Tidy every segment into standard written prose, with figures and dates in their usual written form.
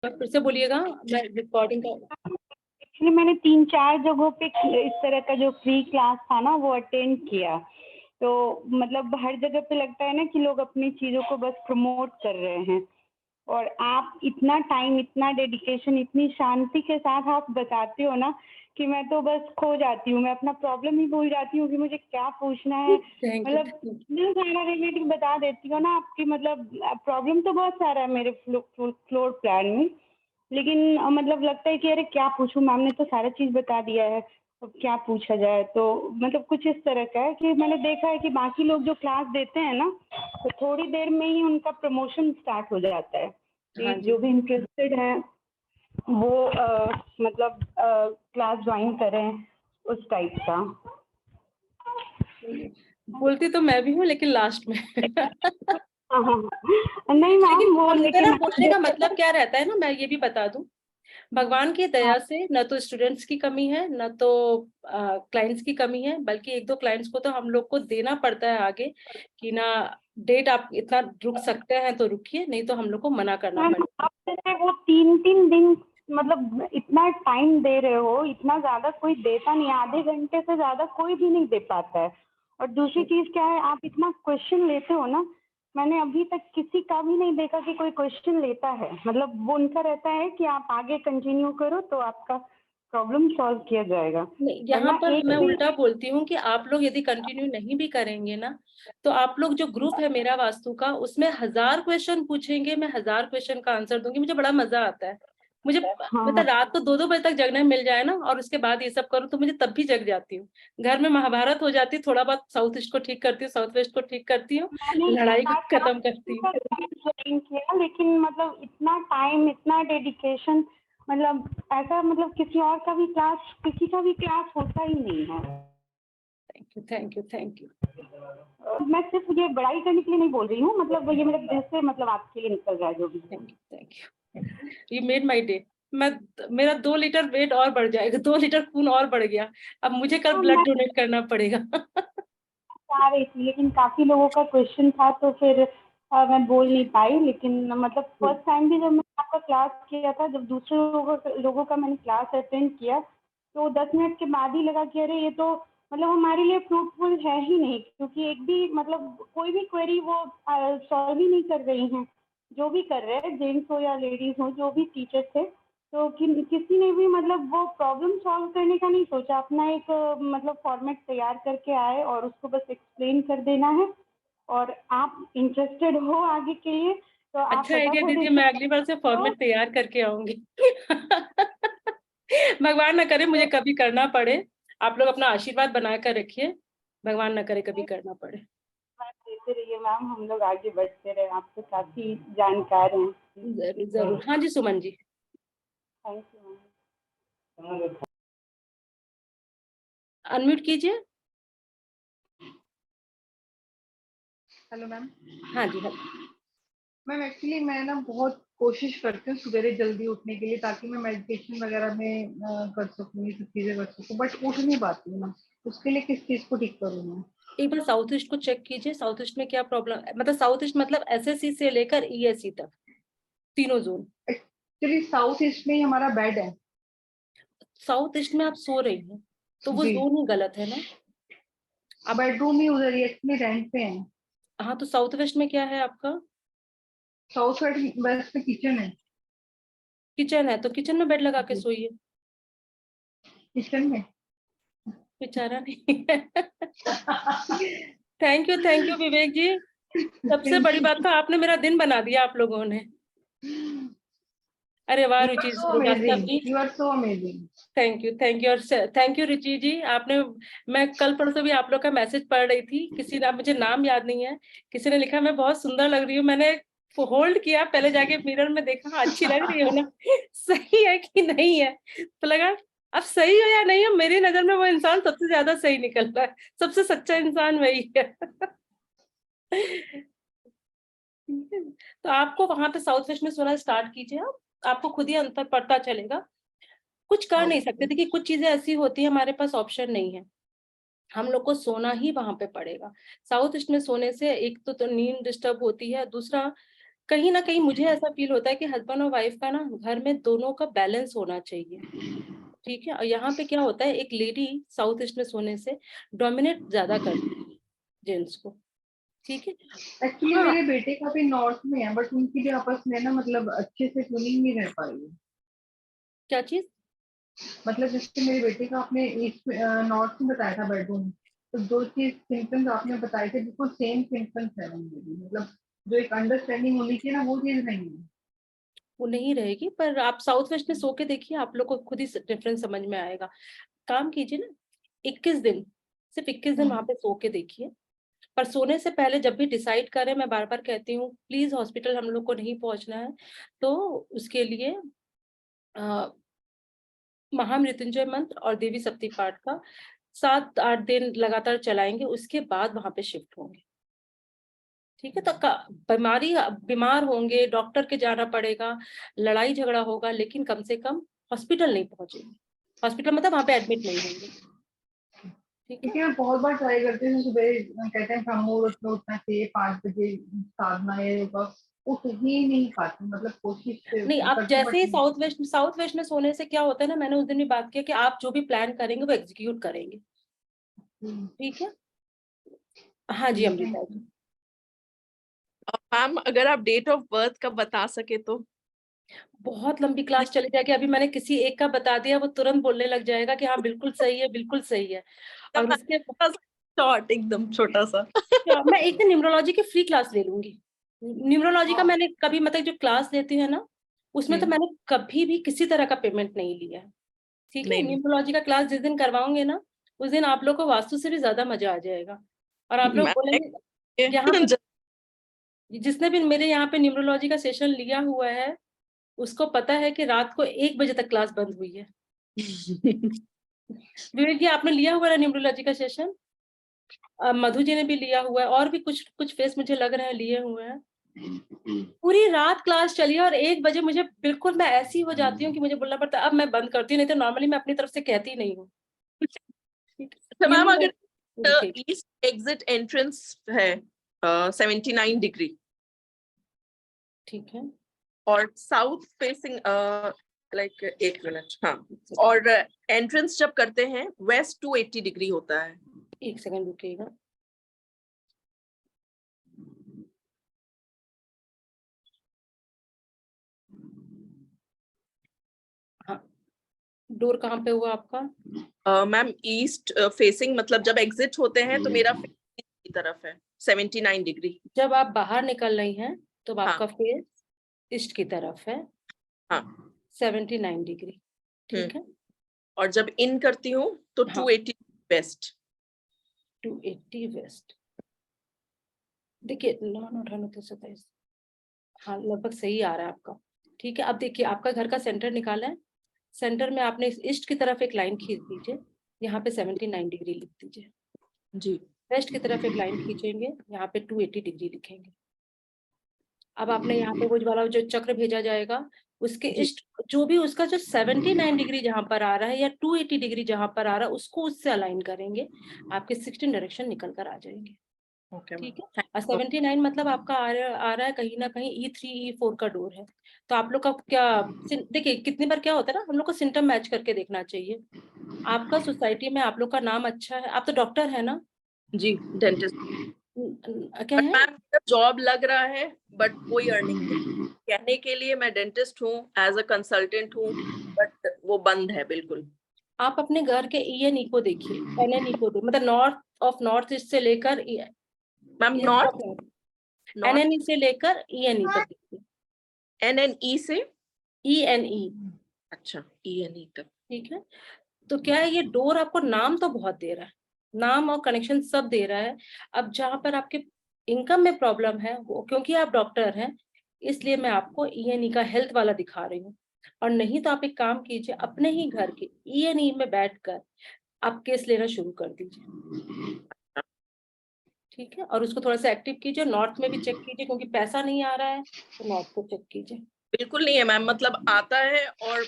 फिर से बोलिएगा, मैं रिकॉर्डिंग का। एक्चुअली मैंने 3-4 जगहों पे इस तरह का जो फ्री क्लास था ना वो अटेंड किया। तो मतलब हर जगह पे लगता है ना कि लोग अपनी चीज़ों को बस प्रमोट कर रहे हैं, और आप इतना टाइम, इतना डेडिकेशन, इतनी शांति के साथ आप बताते हो ना कि मैं तो बस खो जाती हूँ। मैं अपना प्रॉब्लम ही भूल जाती हूँ कि मुझे क्या पूछना है। Thank you. मतलब इतना सारा रेमेडी बता देती हो ना आपकी, मतलब प्रॉब्लम तो बहुत सारा है मेरे फ्लोर प्लान में, लेकिन मतलब लगता है कि अरे क्या पूछूं, मैम ने तो सारा चीज़ बता दिया है, अब क्या पूछा जाए। तो मतलब कुछ इस तरह का है कि मैंने देखा है कि बाकी लोग जो क्लास देते हैं ना, तो थोड़ी देर में ही उनका प्रमोशन स्टार्ट हो जाता है कि हाँ जी, जो भी इंटरेस्टेड है वो मतलब क्लास ज्वाइन करें, उस टाइप का। बोलती तो मैं भी हूँ लेकिन लास्ट में। हाँ हाँ हाँ। नहीं लेकिन मैम वो, मेरा लेकिन बोलने का मतलब क्या रहता है ना, मैं ये भी बता दूं, भगवान की दया से न तो स्टूडेंट्स की कमी है, न तो क्लाइंट्स की कमी है, बल्कि एक दो क्लाइंट्स को तो हम लोग को देना पड़ता है आगे कि ना, डेट आप इतना रुक सकते हैं तो रुकिए, नहीं तो हम लोग को मना करना मैम पड़ेगा। आप जैसे वो 3-3 दिन मतलब इतना टाइम दे रहे हो, इतना ज्यादा कोई देता नहीं, आधे घंटे से ज्यादा कोई भी नहीं दे पाता है। और दूसरी चीज क्या है, आप इतना क्वेश्चन लेते हो ना, मैंने अभी तक किसी का भी नहीं देखा कि कोई क्वेश्चन लेता है। मतलब वो उनका रहता है कि आप आगे कंटिन्यू करो तो आपका प्रॉब्लम सॉल्व किया जाएगा, नहीं, यहाँ वरना पर एक मैं भी। उल्टा बोलती हूँ कि आप लोग यदि कंटिन्यू नहीं भी करेंगे ना, तो आप लोग जो ग्रुप है मेरा वास्तु का, उसमें 1000 क्वेश्चन पूछेंगे, मैं 1000 क्वेश्चन का आंसर दूंगी, मुझे बड़ा मजा आता है। मुझे हाँ मतलब रात को 2-2 बजे तक जगने मिल जाए ना, और उसके बाद ये सब करूँ तो मुझे तब भी जग जाती हूँ। घर में महाभारत हो जाती, थोड़ा बहुत साउथ ईस्ट को ठीक करती हूँ, साउथ वेस्ट को ठीक करती हूँ, मैंने लड़ाई को 7-8 खत्म करती हूँ। का क्लास ज्वाइन किया, लेकिन मतलब इतना टाइम, इतना डेडिकेशन, मतलब ऐसा मतलब किसी और का भी क्लास, किसी का भी क्लास होता ही नहीं है। Thank you, thank you, thank you, मैं सिर्फ ये बड़ाई करने के लिए नहीं बोल रही हूँ, मतलब ये मेरे दिल से मतलब आपके लिए निकल रहा है जो भी। Thank you, thank you, you made my day. मैं मेरा 2 लीटर वेट और बढ़ जाएगा, 2 लीटर खून और बढ़ गया। अब मुझे कल हाँ, ब्लड मैं डोनेट करना पड़ेगा। चाह रही थी, लेकिन काफी लोगों का क्वेश्चन था तो फिर मैं बोल नहीं पाई। लेकिन मतलब फर्स्ट टाइम भी जब मैंने आपका क्लास किया था, जब दूसरे लोगों का मैंने क्लास अटेंड किया, तो 10 मिनट के बाद ही लगा कि अरे ये तो मतलब हमारे लिए फ्रूटफुल है ही नहीं, क्योंकि एक भी मतलब कोई भी क्वेरी वो सॉल्व ही नहीं कर रही हैं। जो भी कर रहे हैं, जेंट्स हो या लेडीज हो, जो भी टीचर थे, तो किसी ने भी मतलब वो प्रॉब्लम सॉल्व करने का नहीं सोचा। अपना एक मतलब फॉर्मेट तैयार करके आए और उसको बस एक्सप्लेन कर देना है, और आप इंटरेस्टेड हो आगे के लिए तो आप अच्छा आइडिया फटाफट दीजिए, इसको मैं अगली बार से करो। फॉर्मेट तैयार करके आऊंगी। भगवान ना करे मुझे कभी करना पड़े। आप लोग अपना आशीर्वाद बनाकर रखिए, भगवान ना करे कभी करना पड़े। देते रहिए मैम, हम लोग आगे बढ़ते रहे, आप तो काफी जानकार हैं। जरूर जरूर। हाँ जी, Suman ji. Thank you ma'am. Unmute कीजिए। Hello ma'am. हाँ जी, हाँ। मैम एक्चुअली मैं ना बहुत कोशिश करती हूँ सवेरे जल्दी उठने के लिए, ताकि मैं मेडिटेशन वगैरह में कर सकूँ, ये सब चीजें कर सकूँ, बट उठ नहीं पाती हूँ मैं। उसके लिए किस चीज को ठीक करूँ मैं? एक बार साउथ ईस्ट को चेक कीजिए, साउथ ईस्ट में क्या प्रॉब्लम, मतलब साउथ ईस्ट मतलब एसएससी से लेकर ईएससी तक, तीनों जोन। एक्चुअली साउथ ईस्ट में ही हमारा बेड है। साउथ ईस्ट में आप सो रही हैं तो वो जी, जोन ही गलत है ना। आप बेडरूम ही उधर ही एक्चुअली रेंट पे है। हाँ, तो साउथ वेस्ट में क्या है आपका? साउथ वेस्ट में किचन है। किचन है तो किचन में बेड लगा के जी, सोइए। किचन में। बेचारा नहीं है। थैंक यू विवेक जी। सबसे थैंक बड़ी यू। बात तो आपने मेरा दिन बना दिया आप लोगों ने। अरे वाह you are Ruchi so Shrivastava amazing, ji. You are so amazing. Thank you, और थैंक यू रुचि जी, आपने, मैं कल परसों भी आप लोग का मैसेज पढ़ रही थी, किसी ने, मुझे नाम याद नहीं है, किसी ने लिखा मैं बहुत सुंदर लग रही हूँ। मैंने होल्ड किया, पहले जाके मिरर में देखा, हाँ, अच्छी लग रही हो ना। सही है कि नहीं है, तो लगा अब सही हो या नहीं हो, मेरी नजर में वो इंसान सबसे ज्यादा सही निकल रहा है, सबसे सच्चा इंसान वही है। तो आपको वहां पे साउथ वेस्ट में सोना स्टार्ट कीजिए आप, आपको खुद ही अंतर पड़ता चलेगा। कुछ कर नहीं सकते, देखिए कुछ चीजें ऐसी होती है हमारे पास ऑप्शन नहीं है, हम लोग को सोना ही वहां पे पड़ेगा। साउथ ईस्ट में सोने से एक तो नींद डिस्टर्ब होती है, दूसरा कहीं ना कहीं मुझे ऐसा फील होता है कि हस्बैंड और वाइफ का ना घर में दोनों का बैलेंस होना चाहिए, ठीक है। और यहाँ पे क्या होता है, एक लेडी साउथ ईस्ट में सोने से डोमिनेट ज्यादा करती है जेंट्स को, ठीक है। एक्चुअली हाँ, मेरे बेटे का भी नॉर्थ में है, बट उनकी भी आपस में ना मतलब अच्छे से ट्यूनिंग नहीं रह पाई है। क्या चीज? मतलब जैसे मेरे बेटे का आपने ईस्ट नॉर्थ में बताया था बेडरूम, तो जो चीज सिम्टम्स आपने बताए थे बिल्कुल सेम सिम्टम्स है उनमें भी। मतलब जो एक अंडरस्टैंडिंग होनी चाहिए ना, वो चीज नहीं है। वो नहीं रहेगी, पर आप साउथ वेस्ट में सो के देखिए, आप लोग को खुद ही डिफरेंस समझ में आएगा। काम कीजिए ना, 21 दिन, सिर्फ 21 दिन वहां पे सो के देखिए। पर सोने से पहले जब भी डिसाइड करें, मैं बार बार कहती हूँ, प्लीज हॉस्पिटल हम लोग को नहीं पहुंचना है। तो उसके लिए महामृत्युंजय मंत्र और देवी सप्ती पाठ का 7-8 दिन लगातार चलाएंगे, उसके बाद वहां पे शिफ्ट होंगे, ठीक है। तो बीमार होंगे, डॉक्टर के जाना पड़ेगा, लड़ाई झगड़ा होगा, लेकिन कम से कम हॉस्पिटल नहीं पहुंचेंगे। हॉस्पिटल मतलब वहां पे एडमिट नहीं होंगे, ठीक है। क्योंकि मैं बहुत बार ट्राई करती हूँ, सुबह कहते हैं ब्रह्ममुहूर्त में उठना चाहिए 5 बजे, साधना ये योगा, उठ ही नहीं पाती। मतलब कोशिश नहीं, आप करती हूँ जैसे बट ही नहीं। साउथ वेस्ट में सोने से क्या होता है ना, मैंने उस दिन भी बात किया कि आप जो भी प्लान करेंगे वो एग्जीक्यूट करेंगे, ठीक है। हाँ जी ठीक है। अमृता जी। मैम अगर आप डेट ऑफ बर्थ का बता सके तो। बहुत लंबी क्लास चली जाएगी, अभी मैंने किसी एक का बता दिया, वो तुरंत बोलने लग जाएगा कि हाँ बिल्कुल सही है, बिल्कुल सही है। और उसके शॉर्ट, एकदम छोटा सा। मैं एक दिन न्यूमरोलॉजी की फ्री क्लास ले लूंगी। न्यूमरोलॉजी का हाँ। मैंने कभी, मतलब जो क्लास लेती है ना, उसमें तो मैंने कभी भी किसी तरह का पेमेंट नहीं लिया है, ठीक है। नहीं नहीं न्यूमरोलॉजी का क्लास जिस दिन करवाओगे ना, उस दिन आप लोग को वास्तु से भी ज्यादा मजा आ जाएगा। और आप लोग मैम बोलेंगे, यहाँ पे जिसने भी मेरे यहाँ पे न्यूमरोलॉजी का सेशन लिया हुआ है, उसको पता है कि रात को 1 बजे तक क्लास बंद हुई है। विवेक जी, आपने लिया हुआ है न्यूमरोलॉजी का सेशन? मधु जी ने भी लिया हुआ है, और भी कुछ कुछ फेस मुझे लग रहा है लिए हुए हैं। पूरी रात क्लास चली और 1 बजे मुझे बिल्कुल, मैं ऐसी हो जाती हूँ कि मुझे बोलना पड़ता है अब मैं बंद करती हूँ, नहीं तो नॉर्मली मैं अपनी तरफ से कहती नहीं हूँ। तो मैम अगर ठीक ईस्ट एग्जिट एंट्रेंस है 79 डिग्री, ठीक है। और साउथ फेसिंग लाइक, एक मिनट, हाँ, और एंट्रेंस जब करते हैं वेस्ट 280 डिग्री होता है। एक सेकंड रुकिएगा। हाँ, डोर कहाँ पे हुआ आपका? मैम ईस्ट फेसिंग, मतलब जब एग्जिट होते हैं तो मेरा face की तरफ है 79 डिग्री। जब आप बाहर निकल रही हैं तो हाँ आपका फेस ईस्ट की तरफ है, हाँ 79 डिग्री, ठीक है। और जब इन करती हूँ तो हाँ, 280 वेस्ट। 280 वेस्ट। देखिए 9 9 18 29 27, हाँ लगभग सही आ रहा है आपका, ठीक है। अब देखिए आपका घर का सेंटर निकाला है, सेंटर में आपने इस ईस्ट की तरफ एक लाइन खींच दीजिए, यहाँ पे 79 डिग्री लिख दीजिए। जी वेस्ट की तरफ एक लाइन खींचेंगे, यहाँ पे 280 डिग्री लिखेंगे। अब आपने यहाँ पे वो वाला जो चक्र भेजा जाएगा, उसके जी ईस्ट जो भी उसका जो 79 डिग्री जहां पर आ रहा है या 280 डिग्री जहां पर आ रहा है, उसको उससे अलाइन करेंगे, आपके 16 डायरेक्शन निकल कर आ जाएंगे, ओके मैम, ठीक है। थैंक और यू। 79 मतलब आपका आ रहा है कहीं ना कहीं E3 E4 का डोर है। तो आप लोग का क्या, देखिए कितनी बार क्या होता है ना, हम लोग को सिम्टम मैच करके देखना चाहिए। आपका सोसाइटी में आप लोग का नाम अच्छा है, आप तो डॉक्टर है ना? जी डेंटिस्ट। क्या बट है? मैम जॉब लग रहा है, बट कोई अर्निंग नहीं। कहने के लिए मैं डेंटिस्ट हूँ, एज अ कंसल्टेंट हूँ, बट वो बंद है बिल्कुल। आप अपने घर के ENE को देखिए, NNE को देखिए, मतलब नॉर्थ ईस्ट से लेकर ma'am east of north north, north NNE से लेकर ENE तक देखिए, NNE से, ENE, अच्छा ENE तक। ठीक है। तो क्या है, ये डोर आपको नाम तो बहुत दे रहा है, नाम और कनेक्शन सब दे रहा है। अब जहां पर आपके इनकम में प्रॉब्लम है, वो क्योंकि आप डॉक्टर हैं, इसलिए मैं आपको ENE का हेल्थ वाला दिखा रही हूँ। और नहीं तो आप एक काम कीजिए, अपने ही घर के ENE में बैठकर आप केस लेना शुरू कर दीजिए, ठीक है। और उसको थोड़ा सा एक्टिव कीजिए, नॉर्थ में भी चेक कीजिए, क्योंकि पैसा नहीं आ रहा है तो नॉर्थ को चेक कीजिए। बिल्कुल नहीं है मैम, मतलब आता है और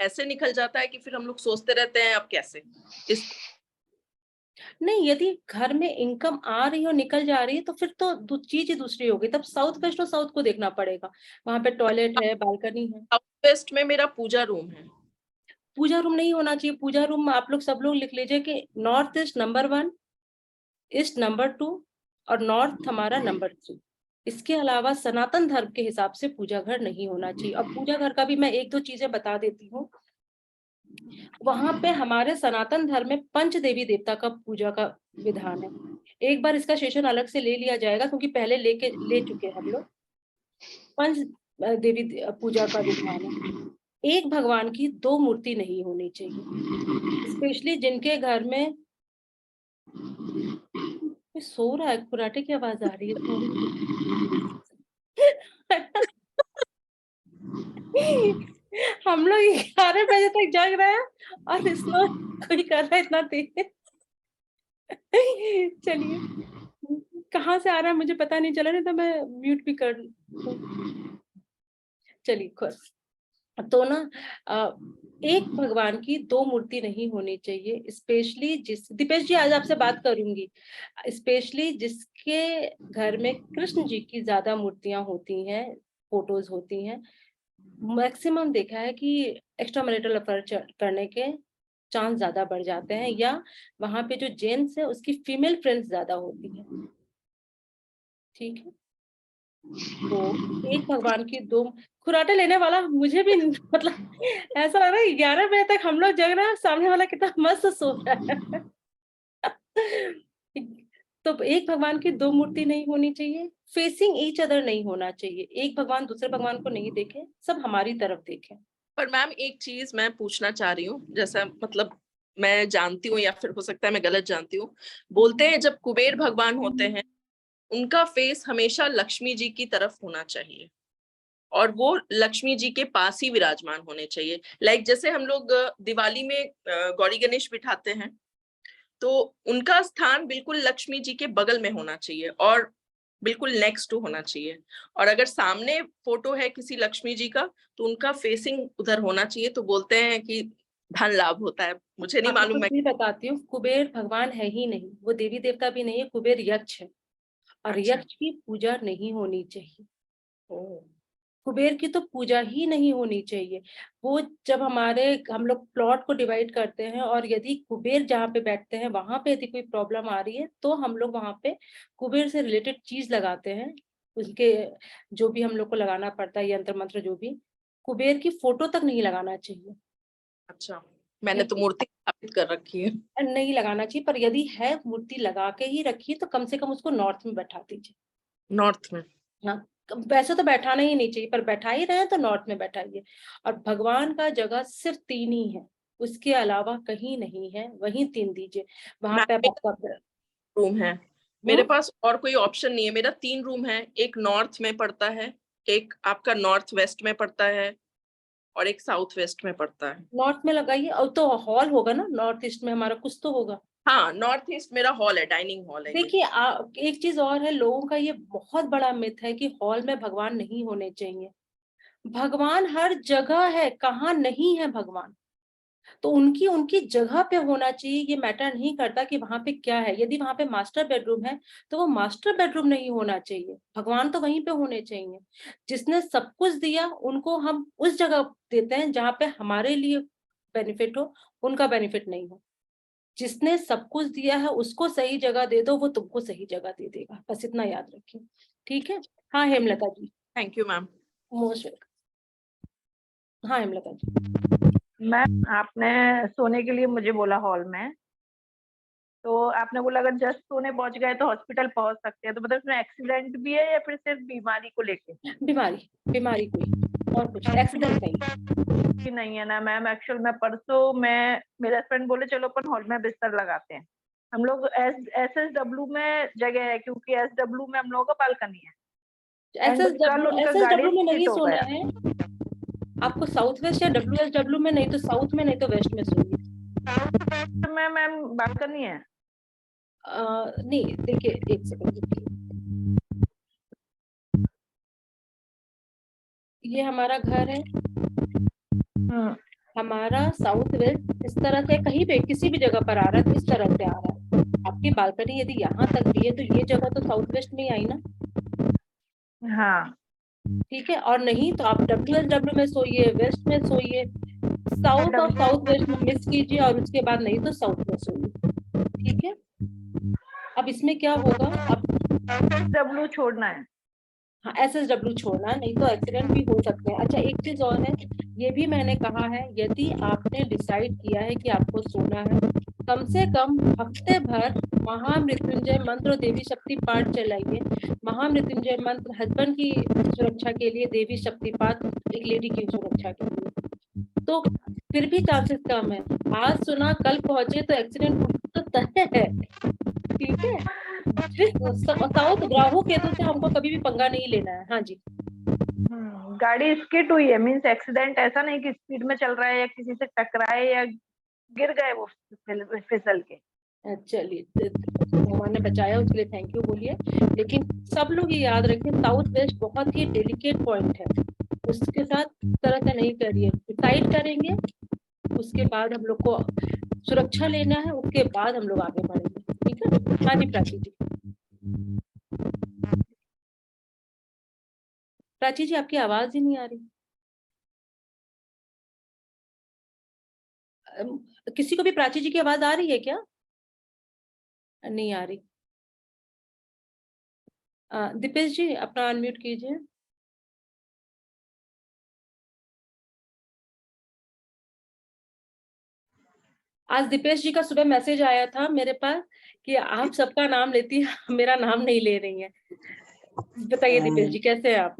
ऐसे निकल जाता है कि फिर हम लोग सोचते रहते हैं अब कैसे इसको। नहीं, यदि घर में इनकम आ रही है और निकल जा रही है तो फिर तो चीज ही दूसरी होगी, तब साउथ वेस्ट और साउथ को देखना पड़ेगा। वहां पे टॉयलेट है, बालकनी है। साउथ वेस्ट में मेरा पूजा रूम है। पूजा रूम नहीं होना चाहिए। पूजा रूम आप लोग सब लोग लिख लीजिए कि north east number 1, east number 2 और नॉर्थ हमारा नंबर 3। इसके अलावा सनातन धर्म के हिसाब से पूजा घर नहीं होना चाहिए। और पूजा घर का भी मैं एक दो चीजें बता देती हूँ। वहां पे हमारे सनातन धर्म में पंच देवी देवता का पूजा का विधान है। एक बार इसका सेशन अलग से ले लिया जाएगा, क्योंकि पहले ले चुके हैं हम लोग। पंच देवी पूजा का विधान है। एक भगवान की 2 मूर्ति नहीं होनी चाहिए। स्पेशली जिनके घर में कोई सो रहा है, खर्राटे की आवाज आ रही है थोड़ी। हम लोग 11 बजे तक जग रहे हैं और इसमें कोई कर रहा है इतना तेज। चलिए, कहाँ से आ रहा है मुझे पता नहीं चला, नहीं तो मैं म्यूट भी कर दूं। चलिए खुश। तो ना एक भगवान की 2 मूर्ति नहीं होनी चाहिए। स्पेशली दीपेश जी आज आपसे बात करूंगी। स्पेशली जिसके घर में कृष्ण जी की ज्यादा मूर्तियां होती हैं, फोटोज होती हैं, मैक्सिमम देखा है कि एक्स्ट्रा मैरिटल अफेयर करने के चांस ज्यादा बढ़ जाते हैं, या वहां पे जो जेंट्स है उसकी फीमेल फ्रेंड्स ज्यादा होती है। ठीक है, तो एक भगवान की 2 खुराटे लेने वाला मुझे भी मतलब ऐसा लग रहा है 11 बजे तक हम लोग जग रहे हैं, सामने वाला कितना मस्त सो रहा है। तो एक भगवान की 2 मूर्ति नहीं होनी चाहिए। फेसिंग ईच अदर नहीं होना चाहिए। एक भगवान दूसरे भगवान को नहीं देखे, सब हमारी तरफ देखें। पर मैम एक चीज मैं पूछना चाह रही हूँ, जैसा मतलब मैं जानती हूँ या फिर हो सकता है मैं गलत जानती हूँ, बोलते हैं जब कुबेर भगवान होते हैं उनका फेस हमेशा लक्ष्मी जी की तरफ होना चाहिए और वो लक्ष्मी जी के पास ही विराजमान होने चाहिए। लाइक जैसे हम लोग दिवाली में गौरी गणेश बिठाते हैं तो उनका स्थान बिल्कुल लक्ष्मी जी के बगल में होना चाहिए और बिल्कुल नेक्स्ट टू होना चाहिए। और अगर सामने फोटो है किसी लक्ष्मी जी का तो उनका फेसिंग उधर होना चाहिए। तो बोलते हैं कि धन लाभ होता है। मुझे नहीं मालूम। मैं बताती हूँ, कुबेर भगवान है ही नहीं, वो देवी देवता भी नहीं है, कुबेर यक्ष है और अच्छा। यक्ष की पूजा नहीं होनी चाहिए। कुबेर की तो पूजा ही नहीं होनी चाहिए। वो जब हम लोग प्लॉट को डिवाइड करते हैं और यदि कुबेर जहाँ पे बैठते हैं वहां पे यदि कोई प्रॉब्लम आ रही है तो हम लोग वहां पे कुबेर से रिलेटेड चीज लगाते हैं। उसके जो भी हम लोग को लगाना पड़ता है, यंत्र मंत्र जो भी, कुबेर की फोटो तक नहीं लगाना चाहिए। अच्छा, मैंने तो मूर्ति स्थापित कर रखी है। नहीं लगाना चाहिए, पर यदि है मूर्ति लगा के ही रखिए तो कम से कम उसको नॉर्थ में बैठा दीजिए। नॉर्थ में? हाँ, वैसे तो बैठाना ही नहीं चाहिए, पर बैठा ही रहे तो नॉर्थ में बैठाइए। और भगवान का जगह सिर्फ 3 ही है, उसके अलावा कहीं नहीं है, वहीं 3 दीजिए। वहां पे आपका रूम है मेरे पास और कोई ऑप्शन नहीं है। मेरा 3 रूम है, एक नॉर्थ में पड़ता है, एक आपका नॉर्थ वेस्ट में पड़ता है और एक साउथ वेस्ट में पड़ता है। नॉर्थ में लगाइए। और तो हॉल होगा ना, नॉर्थ ईस्ट में हमारा कुछ तो होगा। हाँ, नॉर्थ ईस्ट मेरा हॉल है, डाइनिंग हॉल है। देखिए एक चीज और है, लोगों का ये बहुत बड़ा मिथ है कि हॉल में भगवान नहीं होने चाहिए। भगवान हर जगह है, कहाँ नहीं है भगवान, तो उनकी उनकी जगह पे होना चाहिए। ये मैटर नहीं करता कि वहां पे क्या है। यदि वहां पे मास्टर बेडरूम है तो वो मास्टर बेडरूम नहीं होना चाहिए, भगवान तो वहीं पे होने चाहिए। जिसने सब कुछ दिया उनको हम उस जगह देते हैं जहाँ पे हमारे लिए बेनिफिट हो, उनका बेनिफिट नहीं हो। जिसने सब कुछ दिया है उसको सही जगह दे दो, वो तुमको सही जगह दे देगा, बस इतना याद रखिए। ठीक है। हाँ Hemlata ji. Thank you ma'am. Most welcome. हाँ हेमलता जी। मैम आपने सोने के लिए मुझे बोला हॉल में, तो आपने बोला अगर जस्ट सोने पहुंच गए तो हॉस्पिटल पहुंच सकते हैं, तो मतलब इसमें एक्सीडेंट भी है या फिर सिर्फ बीमारी को लेके? बीमारी कोई और कुछ एक्सीडेंट नहीं है ना मैम। एक्चुअल में परसों मेरे हस्बैंड बोले चलो अपन हॉल में बिस्तर लगाते हैं। हम लोग SSW में जगह है क्योंकि SW में हम लोगों का बालकनी है। SSW में नहीं सोना है आपको, साउथ वेस्ट या WSW में, नहीं तो साउथ में नहीं तो वेस्ट में सोइए। साउथ में मैम बालकनी है। नहीं देखिए, एक सेकंड, ये हमारा घर है। हमारा साउथ वेस्ट इस तरह से कहीं पे किसी भी जगह पर आ रहा है, इस तरह से आ रहा है। आपकी बालकनी यदि यहाँ तक भी है तो ये जगह तो साउथ वेस्ट में ही आई ना, हाँ ठीक है। और नहीं तो आप WSW में सोइए, वेस्ट में सोइए, साउथ और साउथ वेस्ट में मिस कीजिए, और उसके बाद नहीं तो साउथ में सोइए, ठीक है। अब इसमें क्या होगा, अब SSW छोड़ना है। हाँ SSW छोड़ना, नहीं तो एक्सीडेंट भी हो सकते हैं। अच्छा एक चीज और है, ये भी मैंने कहा है, यदि आपने डिसाइड किया है कि आपको सोना है, कम से कम हफ्ते भर महामृत्युंजय मंत्र और देवी शक्ति पाठ चलाइए। महामृत्युंजय मंत्र हस्बैंड की सुरक्षा के लिए, देवी शक्ति पाठ एक लेडी की सुरक्षा के लिए, तो फिर भी चांसेस कम है। आज सुना कल पहुंचे तो एक्सीडेंट तो तय है, ठीक है। साउथ राहु केतु से हमको कभी भी पंगा नहीं लेना है। हाँ जी, गाड़ी स्किड हुई है, मीन्स एक्सीडेंट ऐसा नहीं कि स्पीड में चल रहा है या किसी से टकराए या गिर गए वो फिसल के। चलिए भगवान ने बचाया उसके लिए थैंक यू बोलिए। लेकिन सब लोग ये याद रखें, साउथ वेस्ट बहुत ही डेलिकेट पॉइंट है, उसके साथ तरह से नहीं करिए। डिसाइड करेंगे, उसके बाद हम लोग को सुरक्षा लेना है, उसके बाद हम लोग आगे बढ़ेंगे, ठीक है। हाँ जी प्राची जी, प्राची जी आपकी आवाज ही नहीं आ रही। किसी को भी प्राची जी की आवाज आ रही है क्या? नहीं आ रही। दीपेश जी अपना अनम्यूट कीजिए। आज दीपेश जी का सुबह मैसेज आया था मेरे पास कि आप सबका नाम लेती हैं, मेरा नाम नहीं ले रही हैं। बताइए दीपेश जी कैसे हैं आप?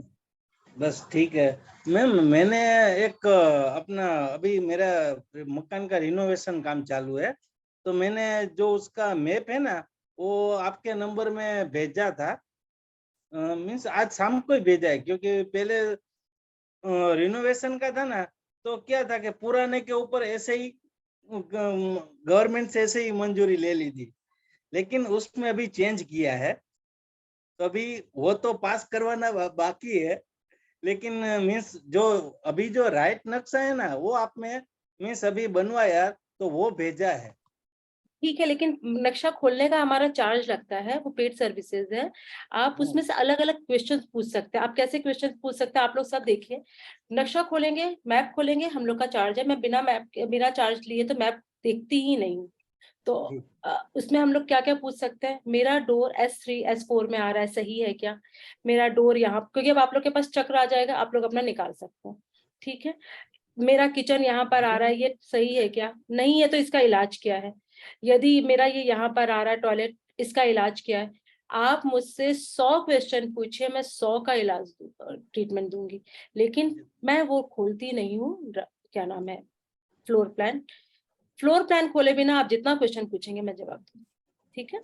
बस ठीक है मैम। मैंने एक अपना अभी मेरा मकान का रिनोवेशन काम चालू है, तो मैंने जो उसका मैप है ना वो आपके नंबर में भेजा था। मीन्स आज शाम को ही भेजा है, क्योंकि पहले रिनोवेशन का था ना, तो क्या था कि पुराने के ऊपर ऐसे ही गवर्नमेंट से ऐसे ही मंजूरी ले ली थी, लेकिन उसमें अभी चेंज किया है, तो अभी वो तो पास करवाना बाकी है। लेकिन मीन्स जो अभी जो राइट नक्शा है ना वो आप में मीन्स अभी बनवाया, तो वो भेजा है। ठीक है, लेकिन नक्शा खोलने का हमारा चार्ज लगता है, वो पेड सर्विसेज है। आप उसमें से अलग अलग क्वेश्चंस पूछ सकते हैं। आप कैसे क्वेश्चंस पूछ सकते हैं, आप लोग सब देखिए। नक्शा खोलेंगे, मैप खोलेंगे, हम लोग का चार्ज है। मैं बिना मैप के बिना चार्ज लिए तो मैप देखती ही नहीं हूँ। तो उसमें हम लोग क्या क्या पूछ सकते हैं, मेरा डोर S3 S4 में आ रहा है, सही है क्या? मेरा डोर यहाँ, क्योंकि अब आप लोग के पास चक्र आ जाएगा, आप लोग अपना निकाल सकते हैं, ठीक है। मेरा किचन यहाँ पर आ रहा है, ये सही है क्या? नहीं है तो इसका इलाज क्या है? यदि मेरा ये यहाँ पर आ रहा है टॉयलेट, इसका इलाज क्या है? आप मुझसे 100 क्वेश्चन पूछिए, मैं 100 का इलाज ट्रीटमेंट दूंगी। लेकिन मैं वो खोलती नहीं हूँ, क्या नाम है, फ्लोर प्लान। फ्लोर प्लान खोले बिना आप जितना क्वेश्चन पूछेंगे मैं जवाब दूंगी, ठीक है।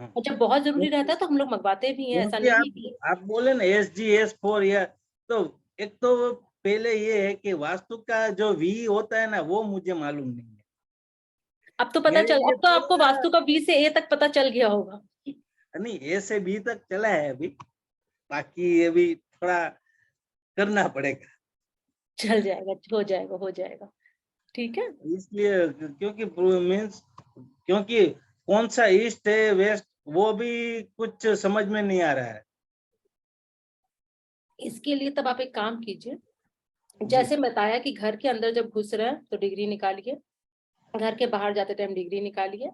और जब बहुत जरूरी रहता है तो हम लोग मंगवाते भी हैं, ऐसा नहीं कि आप बोले ना SG S4 या, तो एक तो पहले ये है कि वास्तु का जो V होता है ना वो मुझे मालूम नहीं है। अब तो पता चल, अब तो आपको वास्तु का B से A तक पता चल गया होगा। नहीं, A से B तक चला है अभी, बाकी अभी थोड़ा करना पड़ेगा। चल जाएगा, हो जाएगा, हो जाएगा, ठीक है। इसलिए क्योंकि मीन्स क्योंकि कौन सा ईस्ट है वेस्ट वो भी कुछ समझ में नहीं आ रहा है। इसके लिए तब आप एक काम कीजिए, जैसे बताया कि घर के अंदर जब घुस रहे हैं तो डिग्री निकालिए, घर के बाहर जाते टाइम डिग्री निकालिए।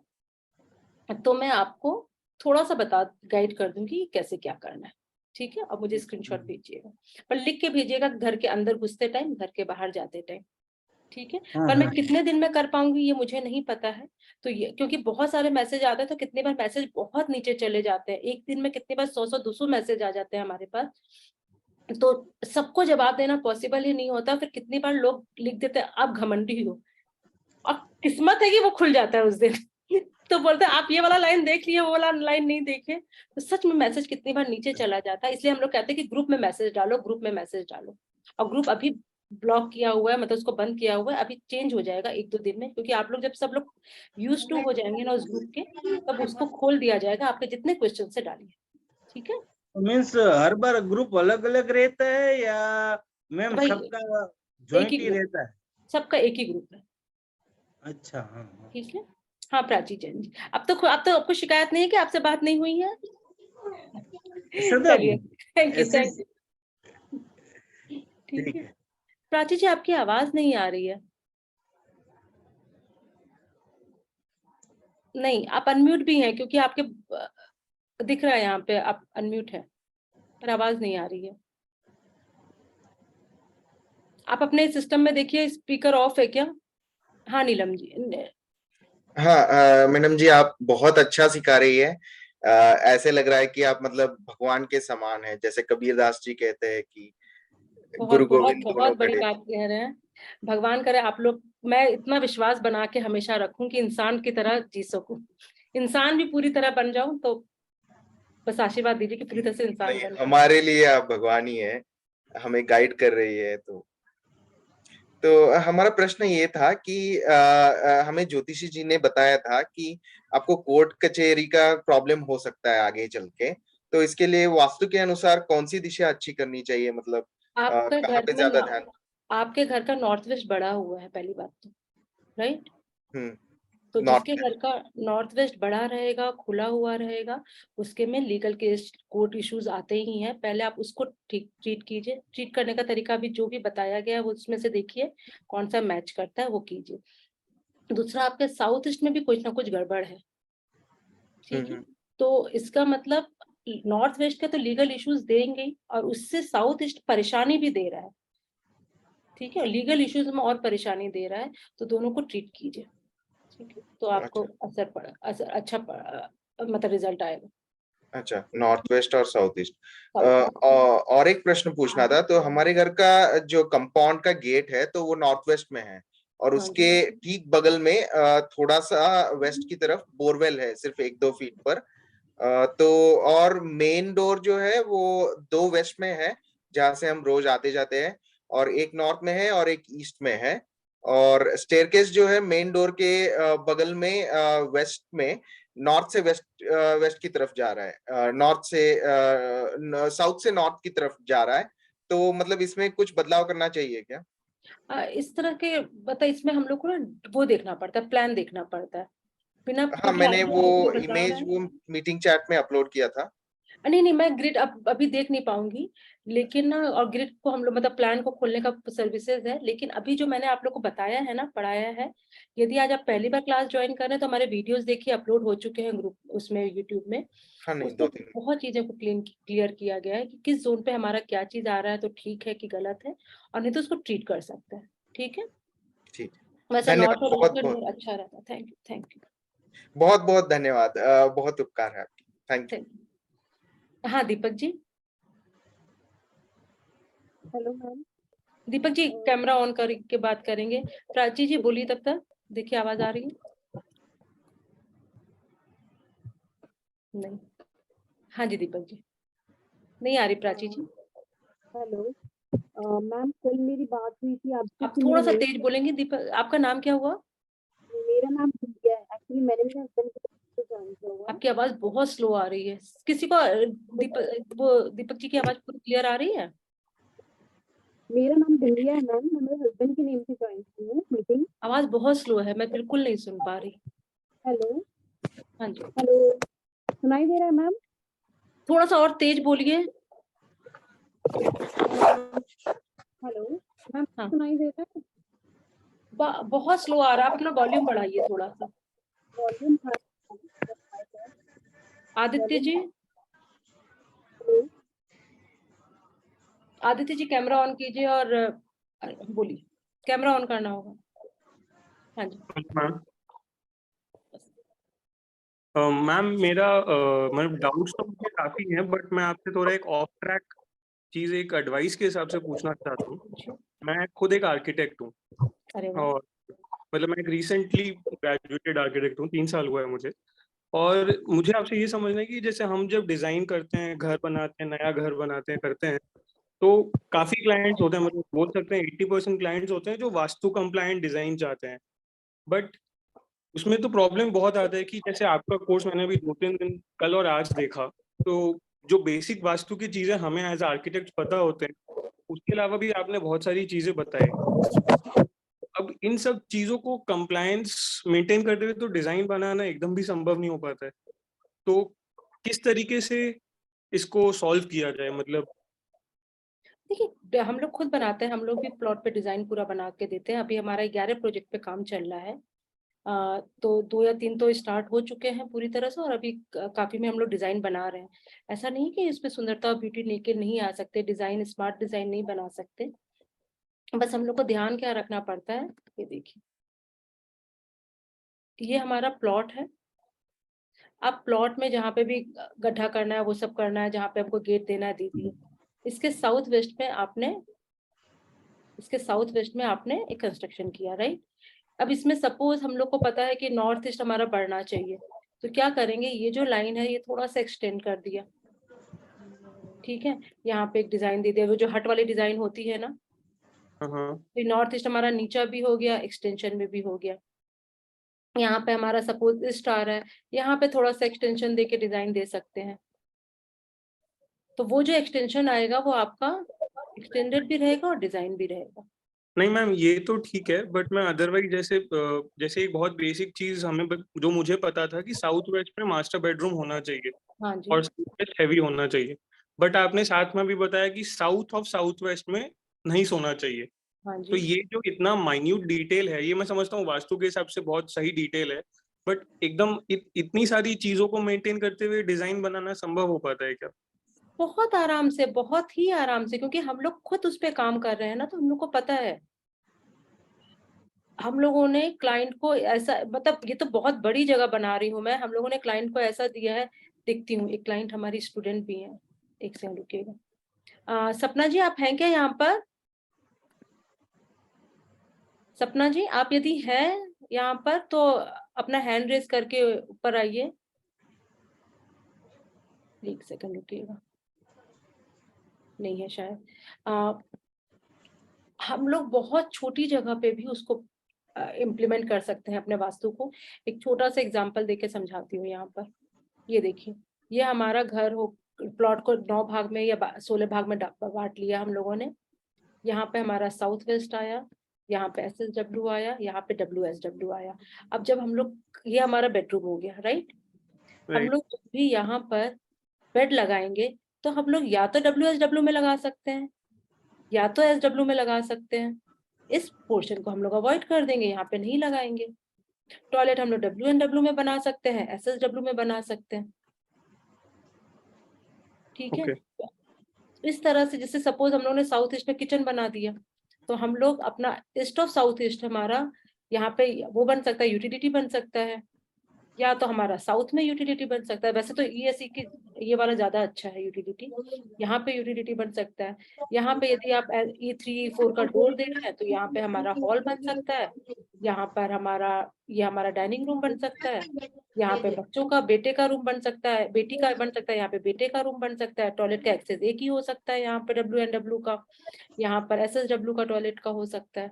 तो मैं आपको थोड़ा सा गाइड कर दूंगी कैसे क्या करना है, ठीक है। अब मुझे स्क्रीनशॉट भेजिएगा, पर लिख के भेजिएगा, घर के अंदर घुसते टाइम, घर के बाहर जाते टाइम, ठीक है। पर मैं कितने दिन में कर पाऊंगी ये मुझे नहीं पता है। तो ये क्योंकि बहुत सारे मैसेज आते हैं, तो कितने बार मैसेज बहुत नीचे चले जाते हैं, एक दिन में कितने बार 100 200 मैसेज आ जाते हैं हमारे पास, तो सबको जवाब देना पॉसिबल ही नहीं होता। फिर कितनी बार लोग लिख देते हैं आप घमंडी हो, और किस्मत है कि वो खुल जाता है उस दिन तो बोलते हैं आप ये वाला लाइन देख लिए, वो वाला लाइन नहीं देखे। तो सच में मैसेज कितनी बार नीचे चला जाता है। इसलिए हम लोग कहते हैं कि ग्रुप में मैसेज डालो, ग्रुप में मैसेज डालो। और ग्रुप अभी ब्लॉक किया हुआ है, मतलब उसको बंद किया हुआ है, अभी चेंज हो जाएगा 1-2 दिन में, क्योंकि आप लोग जब सब लोग यूज टू हो जाएंगे ना उस ग्रुप के, तब उसको खोल दिया जाएगा, आपके जितने क्वेश्चन से डालिए, ठीक है। मीन्स हर बार ग्रुप अलग अलग रहता है या मैम भाई सबका एक जॉइंट ही ही ग्रुप, रहता है? सबका एक ही ग्रुप है, अच्छा हाँ। ठीक है। हाँ प्राची जैन जी, अब तो आपको शिकायत नहीं है कि आपसे बात नहीं हुई है? चलिए, थैंक यू, थैंक यू। ठीक है, प्राची जी आपकी आवाज नहीं आ रही है। नहीं, आप अनम्यूट भी हैं, क्योंकि आपके दिख रहा है यहाँ पे आप अनम्यूट है, पर आवाज नहीं आ रही है। आप अपने सिस्टम में देखिए, स्पीकर ऑफ है क्या? हाँ नीलम जी। हाँ मैडम जी, आप बहुत अच्छा सिखा रही है। ऐसे लग रहा है कि आप मतलब भगवान के समान है, जैसे कबीर दास जी कहते हैं कि गुरु बहुत बहुत गोविंद दोनों बहुत बड़ी खड़े। बात कह रहे हैं। भगवान करे आप लोग, मैं इतना विश्वास बना के हमेशा रखूं कि इंसान की तरह जी सकूं, इंसान भी पूरी तरह बन जाऊं, तो बस आशीर्वाद दीजिए कि पूरी तरह से इंसान नहीं, बन जाऊं। हमारे लिए आप भगवान ही है, हमें गाइड कर रही है। तो हमारा प्रश्न ये था कि हमें ज्योतिषी जी ने बताया था कि आपको कोर्ट कचहरी का प्रॉब्लम हो सकता है आगे चल के, तो इसके लिए वास्तु के अनुसार कौन सी दिशा अच्छी करनी चाहिए, मतलब आपके कहाँ घर पे में ज्यादा ध्यान? आपके घर का नॉर्थ वेस्ट बड़ा हुआ है, पहली बात तो, राइट? तो नॉर्थ जिसके घर का नॉर्थ वेस्ट बड़ा रहेगा, खुला हुआ रहेगा, उसके में लीगल केस, कोर्ट इश्यूज आते ही हैं। पहले आप उसको ठीक ट्रीट कीजिए। ट्रीट करने का तरीका भी जो भी बताया गया है वो उसमें से देखिए कौन सा मैच करता है, वो कीजिए। दूसरा, आपके साउथ ईस्ट में भी कुछ ना कुछ गड़बड़ है, ठीक है? तो इसका मतलब नॉर्थ वेस्ट के तो लीगल इश्यूज देंगे ही, और उससे साउथ ईस्ट परेशानी भी दे रहा है, ठीक है? लीगल इश्यूज में और परेशानी दे रहा है, तो दोनों को ट्रीट कीजिए, ठीक है? तो आपको अच्छा मतलब रिजल्ट आएगा। अच्छा, नॉर्थ वेस्ट और साउथ ईस्ट। साउथ और एक प्रश्न पूछना था, तो हमारे घर का जो कंपाउंड का गेट है तो वो नॉर्थ वेस्ट में है, और हाँ उसके ठीक बगल में थोड़ा सा वेस्ट की तरफ बोरवेल है, सिर्फ 1-2 फीट पर। तो और मेन डोर जो है वो 2 वेस्ट में है, जहां से हम रोज आते जाते हैं, और एक नॉर्थ में है और एक ईस्ट में है। और स्टेयरकेस जो है मेन डोर के बगल में वेस्ट में, नॉर्थ से वेस्ट की तरफ जा रहा है, नॉर्थ से साउथ से नॉर्थ की तरफ जा रहा है। तो मतलब इसमें कुछ बदलाव करना चाहिए क्या? इस तरह के बता, इसमें हम लोग को ना वो देखना पड़ता है, प्लान देखना पड़ता है, बिना हाँ, क्योंकि मैंने आप वो जो बता रहे इमेज हैं। वो मीटिंग चैट में अपलोड किया था। नहीं नहीं, मैं ग्रिड अभी देख नहीं पाऊंगी, लेकिन ना, और ग्रिड को हम लोग मतलब प्लान को खोलने का सर्विसेज है, लेकिन अभी जो मैंने आप लोग को बताया है ना, पढ़ाया है, यदि आज आप पहली बार क्लास ज्वाइन कर रहे हैं तो हमारे वीडियोस देखिए, अपलोड हो चुके हैं ग्रुप उसमें, यूट्यूब में। हाँ, नहीं, उसमें 2-3। बहुत चीजें को क्लियर किया गया है कि किस जोन पे हमारा क्या चीज आ रहा है तो ठीक है कि गलत है, और नहीं तो उसको ट्रीट कर सकते हैं, ठीक है? ठीक, वैसे नॉर्थ धन्यवाद, और ईस्ट बहुत में बहुत, डोर अच्छा रहता है। थैंक यू, थैंक यू, बहुत बहुत धन्यवाद। बहुत उपकार है आपकी। Thank you. Thank you. हाँ Deepak ji. Hello ma'am. Deepak ji camera on करके बात करेंगे। प्राची जी बोलिए तब तक, देखिए आवाज आ रही है? नहीं। हाँ जी दीपक जी, नहीं आ रही प्राची जी। हेलो मैम, कल मेरी बात हुई थी आपसे आप कि थोड़ा सा मेरे तेज बोलेंगे दीपक, आपका नाम क्या हुआ? मेरा नाम दिव्या है। एक्चुअली मैंने मेरे हस्बैंड को ज्वाइन किया हुआ है। आपकी आवाज बहुत स्लो आ रही है, किसी को दीपक जी की आवाज पूरी क्लियर आ रही है? मेरा नाम दिव्या है मैम, मैं मेरे हस्बैंड के नेम से ज्वाइन की हूँ मीटिंग। आवाज बहुत स्लो है, मैं बिल्कुल नहीं सुन पा रही। हेलो हाँ जी, हेलो, सुनाई दे रहा है मैम? थोड़ा सा और तेज बोलिए। हेलो मैम, हाँ, सुनाई दे रहा है? बहुत स्लो आ रहा है, आप अपना वॉल्यूम बढ़ाइए थोड़ा सा। Volume Aditya ji, Aditya ji camera on कीजिए और बोलिए, कैमरा ऑन करना होगा। हाँ जी मैम, मैम मेरा मतलब डाउट्स तो मुझे काफी हैं, बट मैं आपसे थोड़ा एक ऑफ ट्रैक चीज, एक एडवाइस के हिसाब से पूछना चाहता हूँ। मैं खुद एक आर्किटेक्ट हूँ, अरे वाह, और मतलब मैं एक रिसेंटली ग्रेजुएटेड आर्किटेक्ट हूँ, 3 साल हुआ है मुझे। और मुझे आपसे ये समझना है कि जैसे हम जब डिजाइन करते हैं, घर बनाते हैं, नया घर बनाते हैं, करते हैं, तो काफी क्लाइंट्स होते हैं, मतलब बोल सकते हैं 80% क्लाइंट्स होते हैं जो वास्तु कंप्लायंट डिजाइन चाहते हैं। बट उसमें तो प्रॉब्लम बहुत आता है कि जैसे आपका कोर्स मैंने अभी 2-3 दिन कल और आज देखा, तो जो बेसिक वास्तु की चीजें हमें एज आर्किटेक्ट पता होते हैं, उसके अलावा भी आपने बहुत सारी चीजें बताई। अब इन सब चीजों को कंप्लायंस मेंटेन करते हुए तो डिजाइन बनाना एकदम भी संभव नहीं हो पाता है। तो किस तरीके से इसको सॉल्व किया जाए? मतलब देखिए हम लोग खुद बनाते हैं, हम लोग भी प्लॉट पे डिजाइन पूरा बना के देते हैं। अभी हमारा 11 प्रोजेक्ट पे काम चल रहा है। तो 2 या 3 तो स्टार्ट हो चुके हैं पूरी तरह से, और अभी काफी में हम लोग डिजाइन बना रहे हैं। ऐसा नहीं कि इसमें सुंदरता और ब्यूटी लेके नहीं आ सकते, डिजाइन स्मार्ट डिजाइन नहीं बना सकते। बस हम लोग को ध्यान क्या रखना पड़ता है, ये देखिए ये हमारा प्लॉट है। अब प्लॉट में जहाँ पे भी गड्ढा करना है वो सब करना है, जहाँ पे हमको गेट देना है दीजिए। इसके साउथ वेस्ट में आपने एक कंस्ट्रक्शन किया, राइट। अब इसमें सपोज हम लोग को पता है कि नॉर्थ ईस्ट हमारा बढ़ना चाहिए, तो क्या करेंगे, ये जो लाइन है ये थोड़ा सा एक्सटेंड कर दिया, ठीक है। यहाँ पे एक डिजाइन दे दिया, वो जो हट वाली डिजाइन होती है ना, हाँ, तो नॉर्थ ईस्ट हमारा नीचा भी हो गया, एक्सटेंशन में भी हो गया। यहाँ पे हमारा सपोज ईस्ट आ रहा है, यहाँ पे थोड़ा सा एक्सटेंशन दे के डिजाइन दे सकते हैं। तो वो जो एक्सटेंशन आएगा वो आपका एक्सटेंडेड भी रहेगा और डिजाइन भी रहेगा। नहीं मैम ये तो ठीक है, बट मैं अदरवाइज जैसे एक बहुत बेसिक चीज जो मुझे पता था कि साउथ वेस्ट में मास्टर बेडरूम होना चाहिए हाँ जी, और साउथ वेस्ट हैवी होना चाहिए, बट आपने साथ में भी बताया कि साउथ ऑफ साउथ वेस्ट में नहीं सोना चाहिए। हाँ तो जी। ये जो इतना माइन्यूट डिटेल है, ये मैं समझता हूँ वास्तु के हिसाब से बहुत सही डिटेल है, बट एकदम इतनी सारी चीजों को मेंटेन करते हुए डिजाइन बनाना संभव हो पाता है क्या? बहुत आराम से, बहुत ही आराम से, क्योंकि हम लोग खुद उस पे काम कर रहे हैं ना, तो हम लोग को पता है। हम लोगों ने क्लाइंट को ऐसा, मतलब ये तो बहुत बड़ी जगह बना रही हूँ मैं, हम लोगों ने क्लाइंट को ऐसा दिया है। देखती हूँ, एक क्लाइंट हमारी स्टूडेंट भी है, एक सेकंड रुकिएगा। सपना जी आप हैं क्या यहाँ पर? सपना जी आप यदि हैं यहाँ पर तो अपना हैंड रेज करके ऊपर आइए। एक सेकंड रुकिएगा, नहीं है शायद। हम लोग बहुत छोटी जगह पे भी उसको इम्प्लीमेंट कर सकते हैं अपने वास्तु को। एक छोटा सा एग्जांपल देके समझाती हूँ यहाँ पर। ये देखिए, ये हमारा घर हो, प्लॉट को 9 भाग में या 16 भाग में बांट लिया हम लोगों ने। यहाँ पे हमारा साउथ वेस्ट आया, यहाँ पे SSW आया, यहाँ पे WSW आया। अब जब हम लोग, ये हमारा बेडरूम हो गया, राइट। हम लोग जब भी यहाँ पर बेड लगाएंगे तो हम लोग या तो WSW में लगा सकते हैं या तो SW में लगा सकते हैं। इस पोर्शन को हम लोग अवॉइड कर देंगे, यहाँ पे नहीं लगाएंगे। टॉयलेट हम लोग WNW में बना सकते हैं, SSW में बना सकते हैं, ठीक है। इस तरह से, जैसे सपोज हम लोग ने साउथ ईस्ट में किचन बना दिया, तो हम लोग अपना ईस्ट ऑफ साउथ ईस्ट हमारा यहाँ पे वो बन सकता है, यूटिलिटी बन सकता है, या तो हमारा साउथ में यूटिलिटी बन सकता है। वैसे तो ESE की ये वाला ज्यादा अच्छा है यूटिलिटी, यहाँ पे यूटिलिटी बन सकता है। यहाँ पे यदि आप E3 E4 का डोर दे रहे हैं तो यहाँ पे हमारा हॉल बन सकता है, यहाँ पर ये हमारा डाइनिंग रूम बन सकता है, यहाँ पे बच्चों का, बेटे का रूम बन सकता है, बेटी का बन सकता है, यहाँ पे बेटे का रूम बन सकता है। टॉयलेट का एक्सेस एक ही हो सकता है यहाँ पे WNW का, यहाँ पर SSW का टॉयलेट का हो सकता है।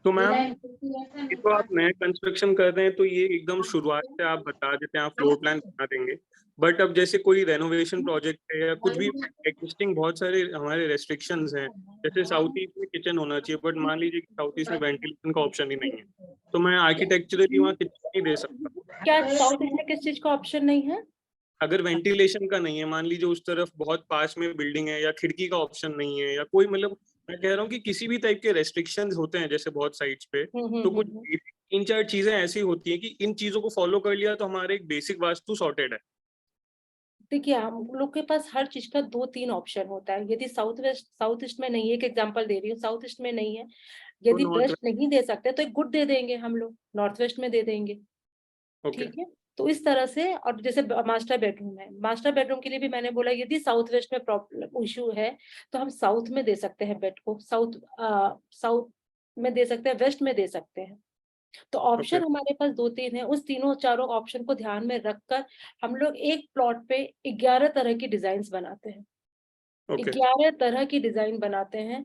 तो मैम ये तो आप नया कंस्ट्रक्शन कर रहे हैं तो ये एकदम शुरुआत से आप बता देते हैं, आप फ्लोर प्लान बना देंगे, बट अब जैसे कोई रेनोवेशन प्रोजेक्ट है या कुछ भी एग्जिस्टिंग, बहुत सारे हमारे रेस्ट्रिक्शंस हैं। जैसे साउथ ईस्ट में किचन होना चाहिए, बट मान लीजिए कि साउथ ईस्ट में वेंटिलेशन का ऑप्शन ही नहीं है, तो मैं आर्किटेक्चरली वहाँ किचन नहीं दे सकता। क्या साउथ ईस्ट में किस चीज का ऑप्शन नहीं है? अगर वेंटिलेशन का नहीं है, मान लीजिए उस तरफ बहुत पास में बिल्डिंग है, या खिड़की का ऑप्शन नहीं है, या कोई, मतलब मैं कह रहा हूँ कि किसी भी टाइप के रेस्ट्रिक्शंस होते हैं जैसे बहुत साइट्स पे, तो कुछ 3-4 चीजें ऐसी होती हैं कि इन चीजों को फॉलो कर लिया तो हमारे एक बेसिक वास्तु सॉर्टेड है। देखिए हम लोग के पास हर चीज का 2-3 ऑप्शन होता है। यदि साउथ ईस्ट में नहीं है, एक एग्जांपल दे रही हूँ, साउथ ईस्ट में नहीं है, तो यदि नॉर्थ वेस्ट नहीं दे सकते तो एक गुड दे देंगे, हम लोग नॉर्थ वेस्ट में दे देंगे, ओके, ठीक है। तो इस तरह से, और जैसे मास्टर बेडरूम है, मास्टर बेडरूम के लिए भी मैंने बोला यदि साउथ वेस्ट में प्रॉब्लम इशू है तो हम साउथ में दे सकते हैं बेड को, साउथ में दे सकते हैं, वेस्ट में दे सकते हैं। तो ऑप्शन हमारे पास 2-3 है, उस तीनों चारों ऑप्शन को ध्यान में रखकर हम लोग एक प्लॉट पे 11 तरह की डिजाइन बनाते हैं। 11 तरह की डिजाइन बनाते हैं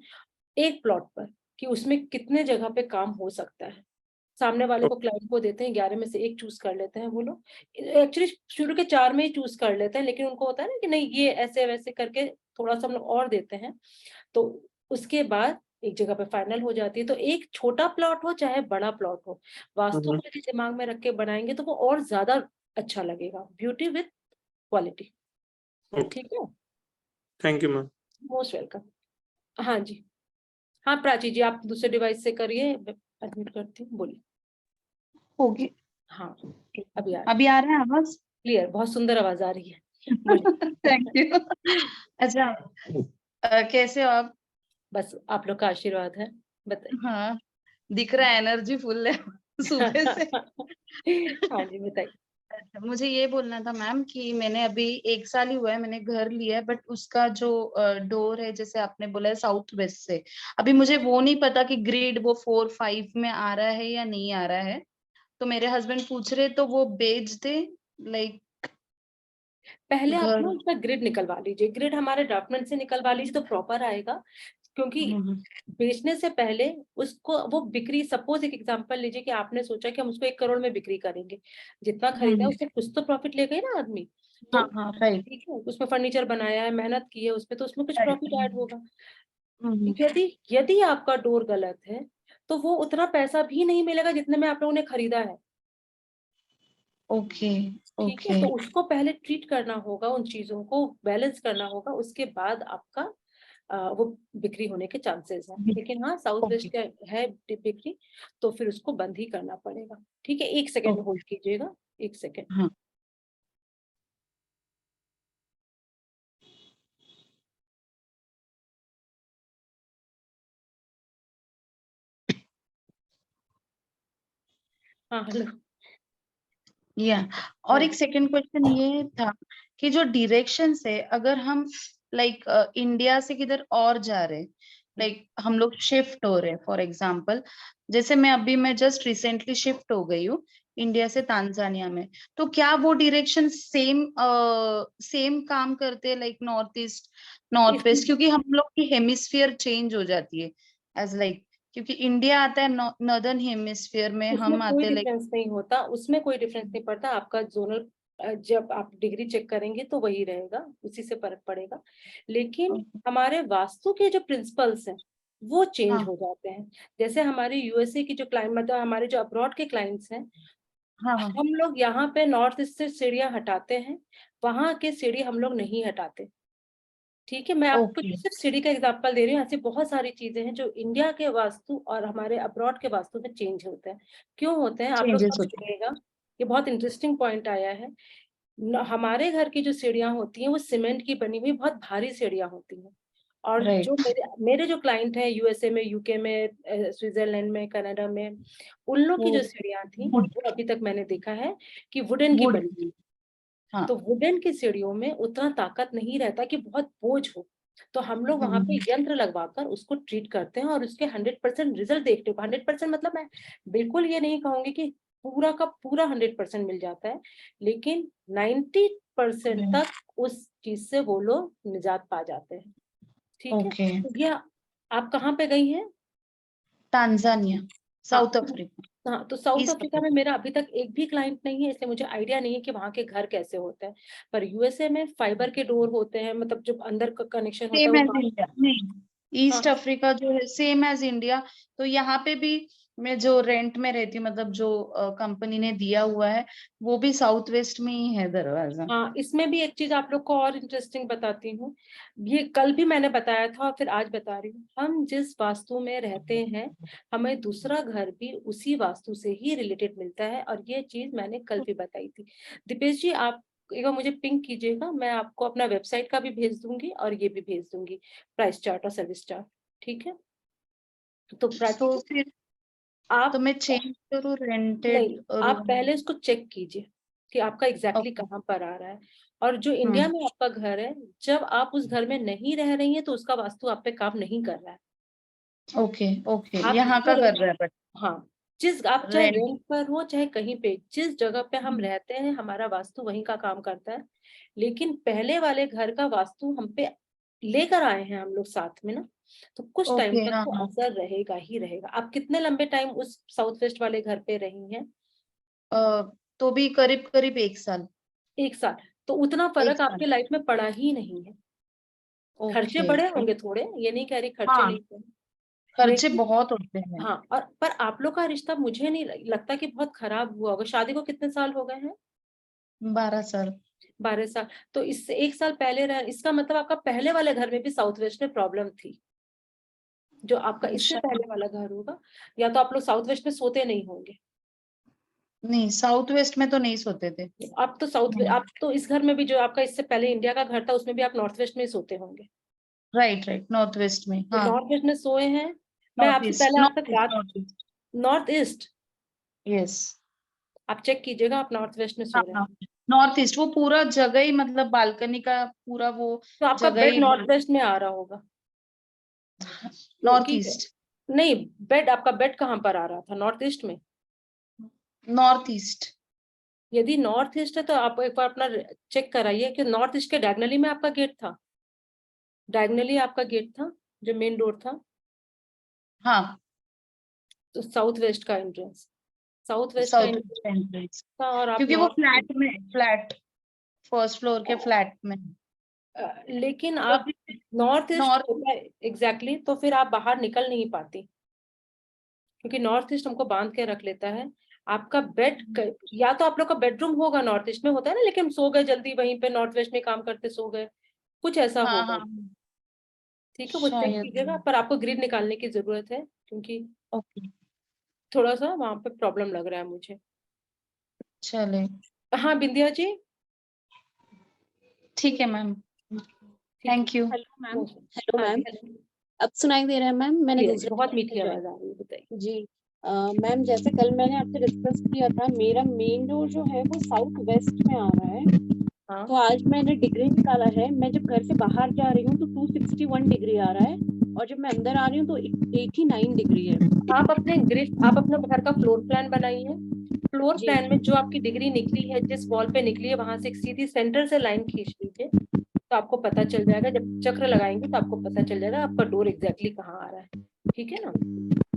एक प्लॉट पर, कि उसमें कितने जगह पे काम हो सकता है। सामने वाले को, क्लाइंट को देते हैं, 11 में से एक चूज कर लेते हैं वो लोग। एक्चुअली शुरू के 4 में ही चूज कर लेते हैं, लेकिन उनको होता है ना कि नहीं ये ऐसे वैसे करके थोड़ा सा हम लोग और देते हैं। तो उसके बाद एक जगह पे फाइनल हो जाती है। तो एक छोटा प्लॉट हो चाहे बड़ा प्लॉट हो, वास्तु को यदि दिमाग में रख के बनाएंगे तो वो और ज्यादा अच्छा लगेगा। Beauty with quality. ठीक है, thank you ma'am. Most welcome. हाँ जी, हाँ प्राची जी, आप दूसरे डिवाइस से करिए, अडमिट करती हूँ, बोलिए। होगी। हाँ अभी अभी आ रहा है आवाज? क्लियर, बहुत सुंदर आवाज आ रही है, बोलिए। Thank you. अच्छा, कैसे हो आप? बस आप लोग का आशीर्वाद है, बताइए। हाँ, दिख रहा है एनर्जी फुल है सुबह से। हाँ जी बताइए। अच्छा, मुझे ये बोलना था मैम कि मैंने अभी 1 साल ही हुआ है मैंने घर लिया है, बट उसका जो डोर है, जैसे आपने बोला है साउथ वेस्ट से, अभी मुझे वो नहीं पता कि ग्रिड वो 4-5 में आ रहा है या नहीं आ रहा है। तो मेरे हस्बैंड पूछ रहे तो वो बेच दे, लाइक पहले आप घर। ना उसका ग्रिड निकलवा लीजिए, ग्रिड हमारे ड्राफ्टमैन से निकलवा लीजिए तो प्रॉपर आएगा। क्योंकि बेचने से पहले उसको वो बिक्री, सपोज एक एग्जांपल लीजिए कि आपने सोचा कि हम उसको 1 करोड़ में बिक्री करेंगे, जितना खरीदा उससे कुछ तो प्रॉफिट लेगा ही ना आदमी। तो हाँ हाँ राइट। ठीक है, उसमें फर्नीचर बनाया है, मेहनत की है उसमें, तो उसमें कुछ प्रॉफिट ऐड होगा। हम्म, यदि यदि आपका डोर गलत है तो वो उतना पैसा भी नहीं मिलेगा जितने में आप लोगों ने खरीदा है। ओके ठीक है, ओके तो उसको पहले ट्रीट करना होगा, उन चीजों को बैलेंस करना होगा, उसके बाद आपका वो बिक्री होने के चांसेस हैं। लेकिन हाँ, साउथ ओके। वेस्ट का है बिक्री, तो फिर उसको बंद ही करना पड़ेगा। ठीक है, 1 सेकेंड होल्ड कीजिएगा, 1 सेकेंड। हाँ हाँ हेलो। या और एक सेकंड क्वेश्चन ये था कि जो डायरेक्शन है, अगर हम लाइक इंडिया से किधर और जा रहे, लाइक हम लोग शिफ्ट हो रहे, फॉर एग्जांपल जैसे मैं जस्ट रिसेंटली शिफ्ट हो गई हूँ इंडिया से तांजानिया में, तो क्या वो डायरेक्शन सेम काम करते हैं, like north east north west, क्योंकि हम लोग की हेमिस्फीयर चेंज हो जाती है एज लाइक, क्योंकि इंडिया आता है नॉर्दर्न हेमिस्फीयर में, उसमें हम कोई आते हैं लाइक। डिफरेंस नहीं होता, उसमें कोई डिफरेंस नहीं पड़ता। आपका जोनल जब आप डिग्री चेक करेंगे तो वही रहेगा, उसी से फर्क पड़ेगा। लेकिन हमारे वास्तु के जो प्रिंसिपल्स हैं वो चेंज हाँ हो जाते हैं। जैसे हमारे यूएसए की जो क्लाइंट, मतलब हमारे जो अब्रॉड के क्लाइंट्स हैं, हाँ हाँ हम लोग यहाँ पे नॉर्थ ईस्ट से सीढ़ियां हटाते हैं, वहां के सीढ़ी हम लोग नहीं हटाते। ठीक है, मैं आपको ओके सिर्फ सीढ़ी का एग्जांपल दे रही हूँ, ऐसी बहुत सारी चीजें हैं जो इंडिया के वास्तु और हमारे अब्रॉड के वास्तु में चेंज होते हैं। क्यों होते हैं आप लोग चेंजेस होते समझिएगा, ये बहुत इंटरेस्टिंग पॉइंट आया है। हमारे घर की जो सीढ़ियां होती हैं वो सीमेंट की बनी हुई बहुत भारी सीढ़ियां होती हैं। और राइट। जो मेरे जो क्लाइंट हैं यूएसए में, यूके में, स्विट्जरलैंड में, कनाडा में, उन लोग की वो जो सीढ़ियां थी वुड वो अभी तक मैंने देखा है कि वुडन की वुड बनी हुई। हाँ तो वुडन की सीढ़ियों में उतना ताकत नहीं रहता कि बहुत बोझ हो, तो हम लोग वहां पे हम्म, यंत्र लगवाकर उसको ट्रीट करते हैं और उसके 100% रिजल्ट देखते हो। 100% मतलब मैं बिल्कुल ये नहीं कहूंगी कि पूरा का पूरा 100% मिल जाता है, लेकिन 90% तक उस चीज से वो लोग निजात पा जाते हैं। ठीक है, ओके। तो ये आप कहाँ पे गई हैं? तांजानिया, हाँ साउथ अफ्रीका, हाँ, तो साउथ ईस्ट अफ्रीका में अफ्रीका। मेरा अभी तक एक भी क्लाइंट नहीं है, इसलिए मुझे आइडिया नहीं है कि वहाँ के घर कैसे होते हैं। पर यूएसए में फाइबर के डोर होते हैं, मतलब जो अंदर का कनेक्शन होता है सेम वो एज इंडिया नहीं, ईस्ट हाँ अफ्रीका जो है सेम एज इंडिया। तो यहाँ पे भी मैं जो रेंट में रहती हूँ, मतलब जो कंपनी ने दिया हुआ है, वो भी साउथ वेस्ट में ही है दरवाजा। हाँ, इसमें भी एक चीज आप लोग को और इंटरेस्टिंग बताती हूँ। ये कल भी मैंने बताया था और फिर आज बता रही हूँ। हम जिस वास्तु में रहते हैं, हमें दूसरा घर भी उसी वास्तु से ही रिलेटेड मिलता है, और ये चीज मैंने कल भी बताई थी। दीपेश जी, आप एक बार मुझे पिंक कीजिएगा, मैं आपको अपना वेबसाइट का भी भेज दूंगी और ये भी भेज दूंगी, प्राइस चार्ट और सर्विस चार्ट। ठीक है, तो प्राची तो जी, फिर तो आप मैं चेंज करूँ नहीं, रेंटेड आप रूम? पहले इसको चेक कीजिए कि आपका एग्जैक्टली ओके। कहाँ पर आ रहा है। और जो इंडिया में आपका घर है, जब आप उस घर में नहीं रह रही हैं तो उसका वास्तु आप पे काम नहीं कर रहा है। ओके ओके, आप यहाँ का कर रहा है बट हाँ, जिस आप चाहे रेंट। रेंट पर हो चाहे कहीं पे, जिस जगह पे हम रहते हैं हमारा वास्तु वहीं का काम करता है। लेकिन पहले वाले घर का वास्तु हम पे लेकर आए हैं हम लोग साथ में ना, तो कुछ टाइम ओके तक हाँ तो हाँ। असर रहेगा ही रहेगा। आप कितने लंबे टाइम उस साउथ वेस्ट वाले घर पे रही हैं? तो भी करीब करीब 1 साल। 1 साल, तो उतना एक फर्क साल आपके लाइफ में पड़ा ही नहीं है। खर्चे ओके। बढ़े होंगे थोड़े, ये नहीं कह रही खर्चे हाँ नहीं थे, खर्चे लेकिन बहुत होते हैं। हाँ, और पर आप लोग का रिश्ता मुझे नहीं लगता कि बहुत खराब हुआ होगा। शादी को कितने साल हो गए हैं? 12 साल। 12 साल। तो इससे 1 साल पहले इसका मतलब आपका पहले वाले घर में भी साउथ वेस्ट में प्रॉब्लम थी, जो आपका इससे अच्छा, पहले वाला घर होगा। या तो आप लोग साउथ वेस्ट में सोते नहीं होंगे। नहीं साउथ वेस्ट में तो नहीं सोते थे। आप तो आप तो इस घर में भी, जो आपका इससे पहले इंडिया का घर था, उसमें भी आप नॉर्थ वेस्ट में ही सोते होंगे। राइट राइट, नॉर्थ वेस्ट में। तो हाँ, नॉर्थ वेस्ट में सोए हैं। मैं नॉर्थ आपसे ईस्ट, पहले आज नॉर्थ तक ईस्ट, रात north east. North east, yes. आप चेक कीजिएगा, आप नॉर्थ वेस्ट में सो हाँ रहे हाँ, हैं। नॉर्थ ईस्ट, वो पूरा जगह ही मतलब बालकनी का पूरा वो तो आपका जगह बेड ही नॉर्थ वेस्ट में आ रहा होगा। नॉर्थ ठीक है, ईस्ट। नहीं बेड, आपका बेड कहाँ पर आ रहा था? नॉर्थ ईस्ट में? North east. यदि नॉर्थ ईस्ट है तो आप एक बार अपना चेक कराइए कि नॉर्थ ईस्ट के डायगनली में आपका गेट था। डायगनली आपका गेट था, जो मेन डोर था। हाँ, तो साउथ वेस्ट का एंट्रेंस, साउथ वेस्ट का साउथ एंट्रेंस वेस्ट एंट्रेंस, था। और आप क्योंकि वो नॉर्थ, फ्लैट में, फ्लैट फर्स्ट फ्लोर के फ्लैट में। लेकिन तो आप नॉर्थ ईस्ट नॉर्थ, होता है एग्जैक्टली, तो फिर आप बाहर निकल नहीं पाती, क्योंकि नॉर्थ ईस्ट हमको बांध के रख लेता है। आपका बेड, या तो आप लोग का बेडरूम होगा नॉर्थ ईस्ट में, होता है ना, लेकिन सो गए जल्दी वहीं पे, नॉर्थ वेस्ट में काम करते सो गए, कुछ ऐसा हाँ होगा। हाँ, ठीक है, वो चेक शायद। कीजिएगा, पर आपको ग्रिड निकालने की जरूरत है, क्योंकि ओके, थोड़ा सा वहां पे प्रॉब्लम लग रहा है मुझे। चले, हाँ बिंदिया जी, ठीक है मैम, ठीक है। Thank you. Hello ma'am. नमस्कार। हेलो हाँ मैम, जी, अब सुनाई दे रहा है मैम? मैंने जी, दूसरे बहुत फ्लोर मीठी पे आवाज आ रही है, बताइए। ज्वाइन जी। मैम, जैसे कल मैंने आपसे डिस्कस किया था, मेरा मेन डोर जो है वो साउथ वेस्ट में आ रहा है। हाँ, तो आज मैंने डिग्री निकाला है, मैं जब घर से बाहर जा रही हूँ तो 261 डिग्री आ रहा है, और जब मैं अंदर आ रही हूँ तो 89 डिग्री है। आप अपने घर का फ्लोर प्लान बनाइए। फ्लोर जी प्लान में जो आपकी डिग्री निकली है, जिस वॉल पे निकली है, वहां से एक सीधी सेंटर से लाइन खींच लीजिए, तो आपको पता चल जाएगा। जब चक्र लगाएंगे तो आपको पता चल जाएगा आपका डोर एग्जैक्टली कहाँ आ रहा है। ठीक है ना?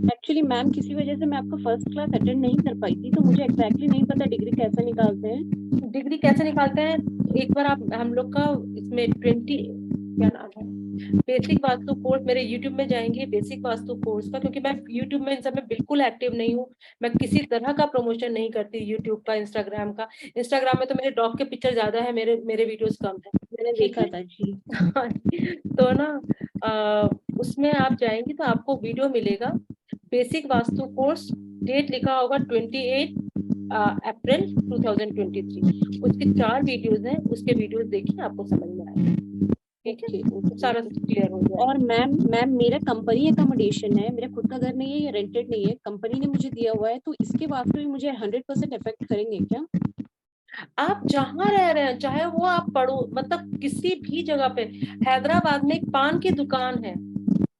एक्चुअली मैम, किसी वजह से मैं आपका फर्स्ट क्लास अटेंड नहीं कर पाई थी, तो मुझे एग्जैक्टली नहीं पता डिग्री कैसे निकालते हैं। डिग्री कैसे निकालते हैं? एक बार आप हम लोग का इसमें 20, क्या नाम है, बेसिक वास्तु कोर्स, मेरे यूट्यूब में जाएंगे बेसिक वास्तु कोर्स का, क्योंकि मैं यूट्यूब में इन सब में बिल्कुल एक्टिव नहीं हूँ। मैं किसी तरह का प्रमोशन नहीं करती यूट्यूब का, इंस्टाग्राम का। इंस्टाग्राम में तो मेरे डॉग के पिक्चर ज्यादा है, मेरे वीडियोस कम है। मैंने ठीक देखा है। था जी। तो ना उसमें आप जाएंगे तो आपको वीडियो मिलेगा, बेसिक वास्तु कोर्स, डेट लिखा होगा 28 अप्रैल 2023। उसके 4 वीडियोस हैं, उसके वीडियोस देखिए, आपको समझ में आएगा। ठीक है, ओके, सारा क्लियर हो जाएगा। और मैम मेरा कंपनी अकोमोडेशन है, मेरा खुद का घर नहीं है, ये रेंटेड नहीं है, कंपनी ने मुझे दिया हुआ है, तो इसके वास्ते भी मुझे 100% इफेक्ट करेंगे क्या? आप जहाँ रह रहे हैं, चाहे वो आप पढ़ो, मतलब किसी भी जगह पे, हैदराबाद में एक पान की दुकान है।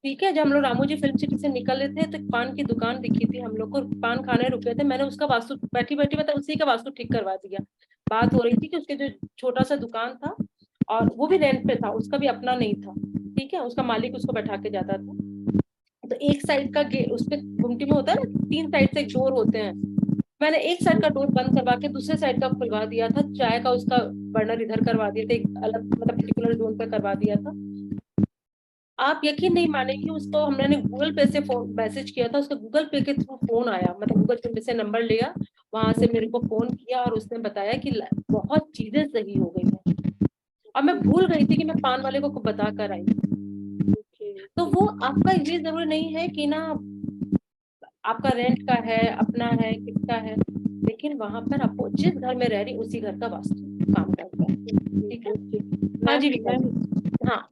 ठीक है, जब हम लोग रामोजी फिल्म सिटी से निकले थे तो एक पान की दुकान दिखी थी, हम लोग को पान खाने रुके थे, मैंने उसका वास्तु बैठी बैठी मतलब उसी का वास्तु ठीक करवा दिया। बात हो रही थी कि उसके जो छोटा सा दुकान था, और वो भी रेंट पे था, उसका भी अपना नहीं था। ठीक है, उसका मालिक उसको बैठा के जाता था। तो एक साइड का गेट, उस पे गुमटी में होता है ना, 3 साइड से डोर होते हैं, मैंने एक साइड का डोर बंद करवा के दूसरे साइड का खुलवा दिया था। चाय का उसका बर्नर इधर करवा दिया था, एक अलग मतलब पर्टिकुलर जोन पे करवा दिया था। आप यकीन नहीं मानेंगे, उसको हमने गूगल पे से फोन मैसेज किया था, उसका गूगल पे के थ्रू फोन आया, मतलब गूगल पे से नंबर लिया, वहां से मेरे को फोन किया, और उसने बताया कि बहुत चीजें सही हो गई हैं। और मैं भूल गई थी कि मैं पान वाले को बता कर आई। तो वो आपका ये जरूरी नहीं है कि ना आपका रेंट का है, अपना है, किसका है, लेकिन वहां पर आपको जिस घर में रह रही उसी घर का वास्तु काम करता है। ठीक है। हाँ जी मैम, हाँ,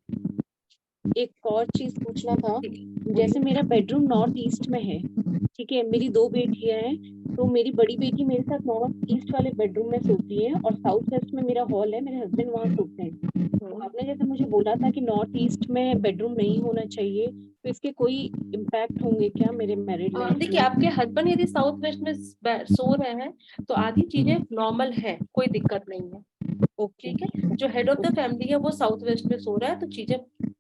एक और चीज पूछना था, ठीक है। जैसे मेरा बेडरूम नॉर्थ ईस्ट में है, ठीक है, मेरी 2 बेटियां हैं, तो मेरी बड़ी बेटी मेरे साथ नॉर्थ ईस्ट वाले बेडरूम में सोती है, और साउथ वेस्ट में मेरा हॉल है, मेरे हस्बैंड वहाँ सोते हैं। तो आपने जैसे मुझे बोला था कि नॉर्थ ईस्ट में बेडरूम नहीं होना चाहिए, तो इसके कोई इम्पैक्ट होंगे क्या मेरे मैरिड लाइफ देखिए, में? आपके हस्बैंड यदि साउथ वेस्ट में सो रहे हैं तो आधी चीजें नॉर्मल है, कोई दिक्कत नहीं है। ओके, ठीक है, जो हेड ऑफ द फैमिली है वो साउथ वेस्ट में सो रहा है, तो चीजें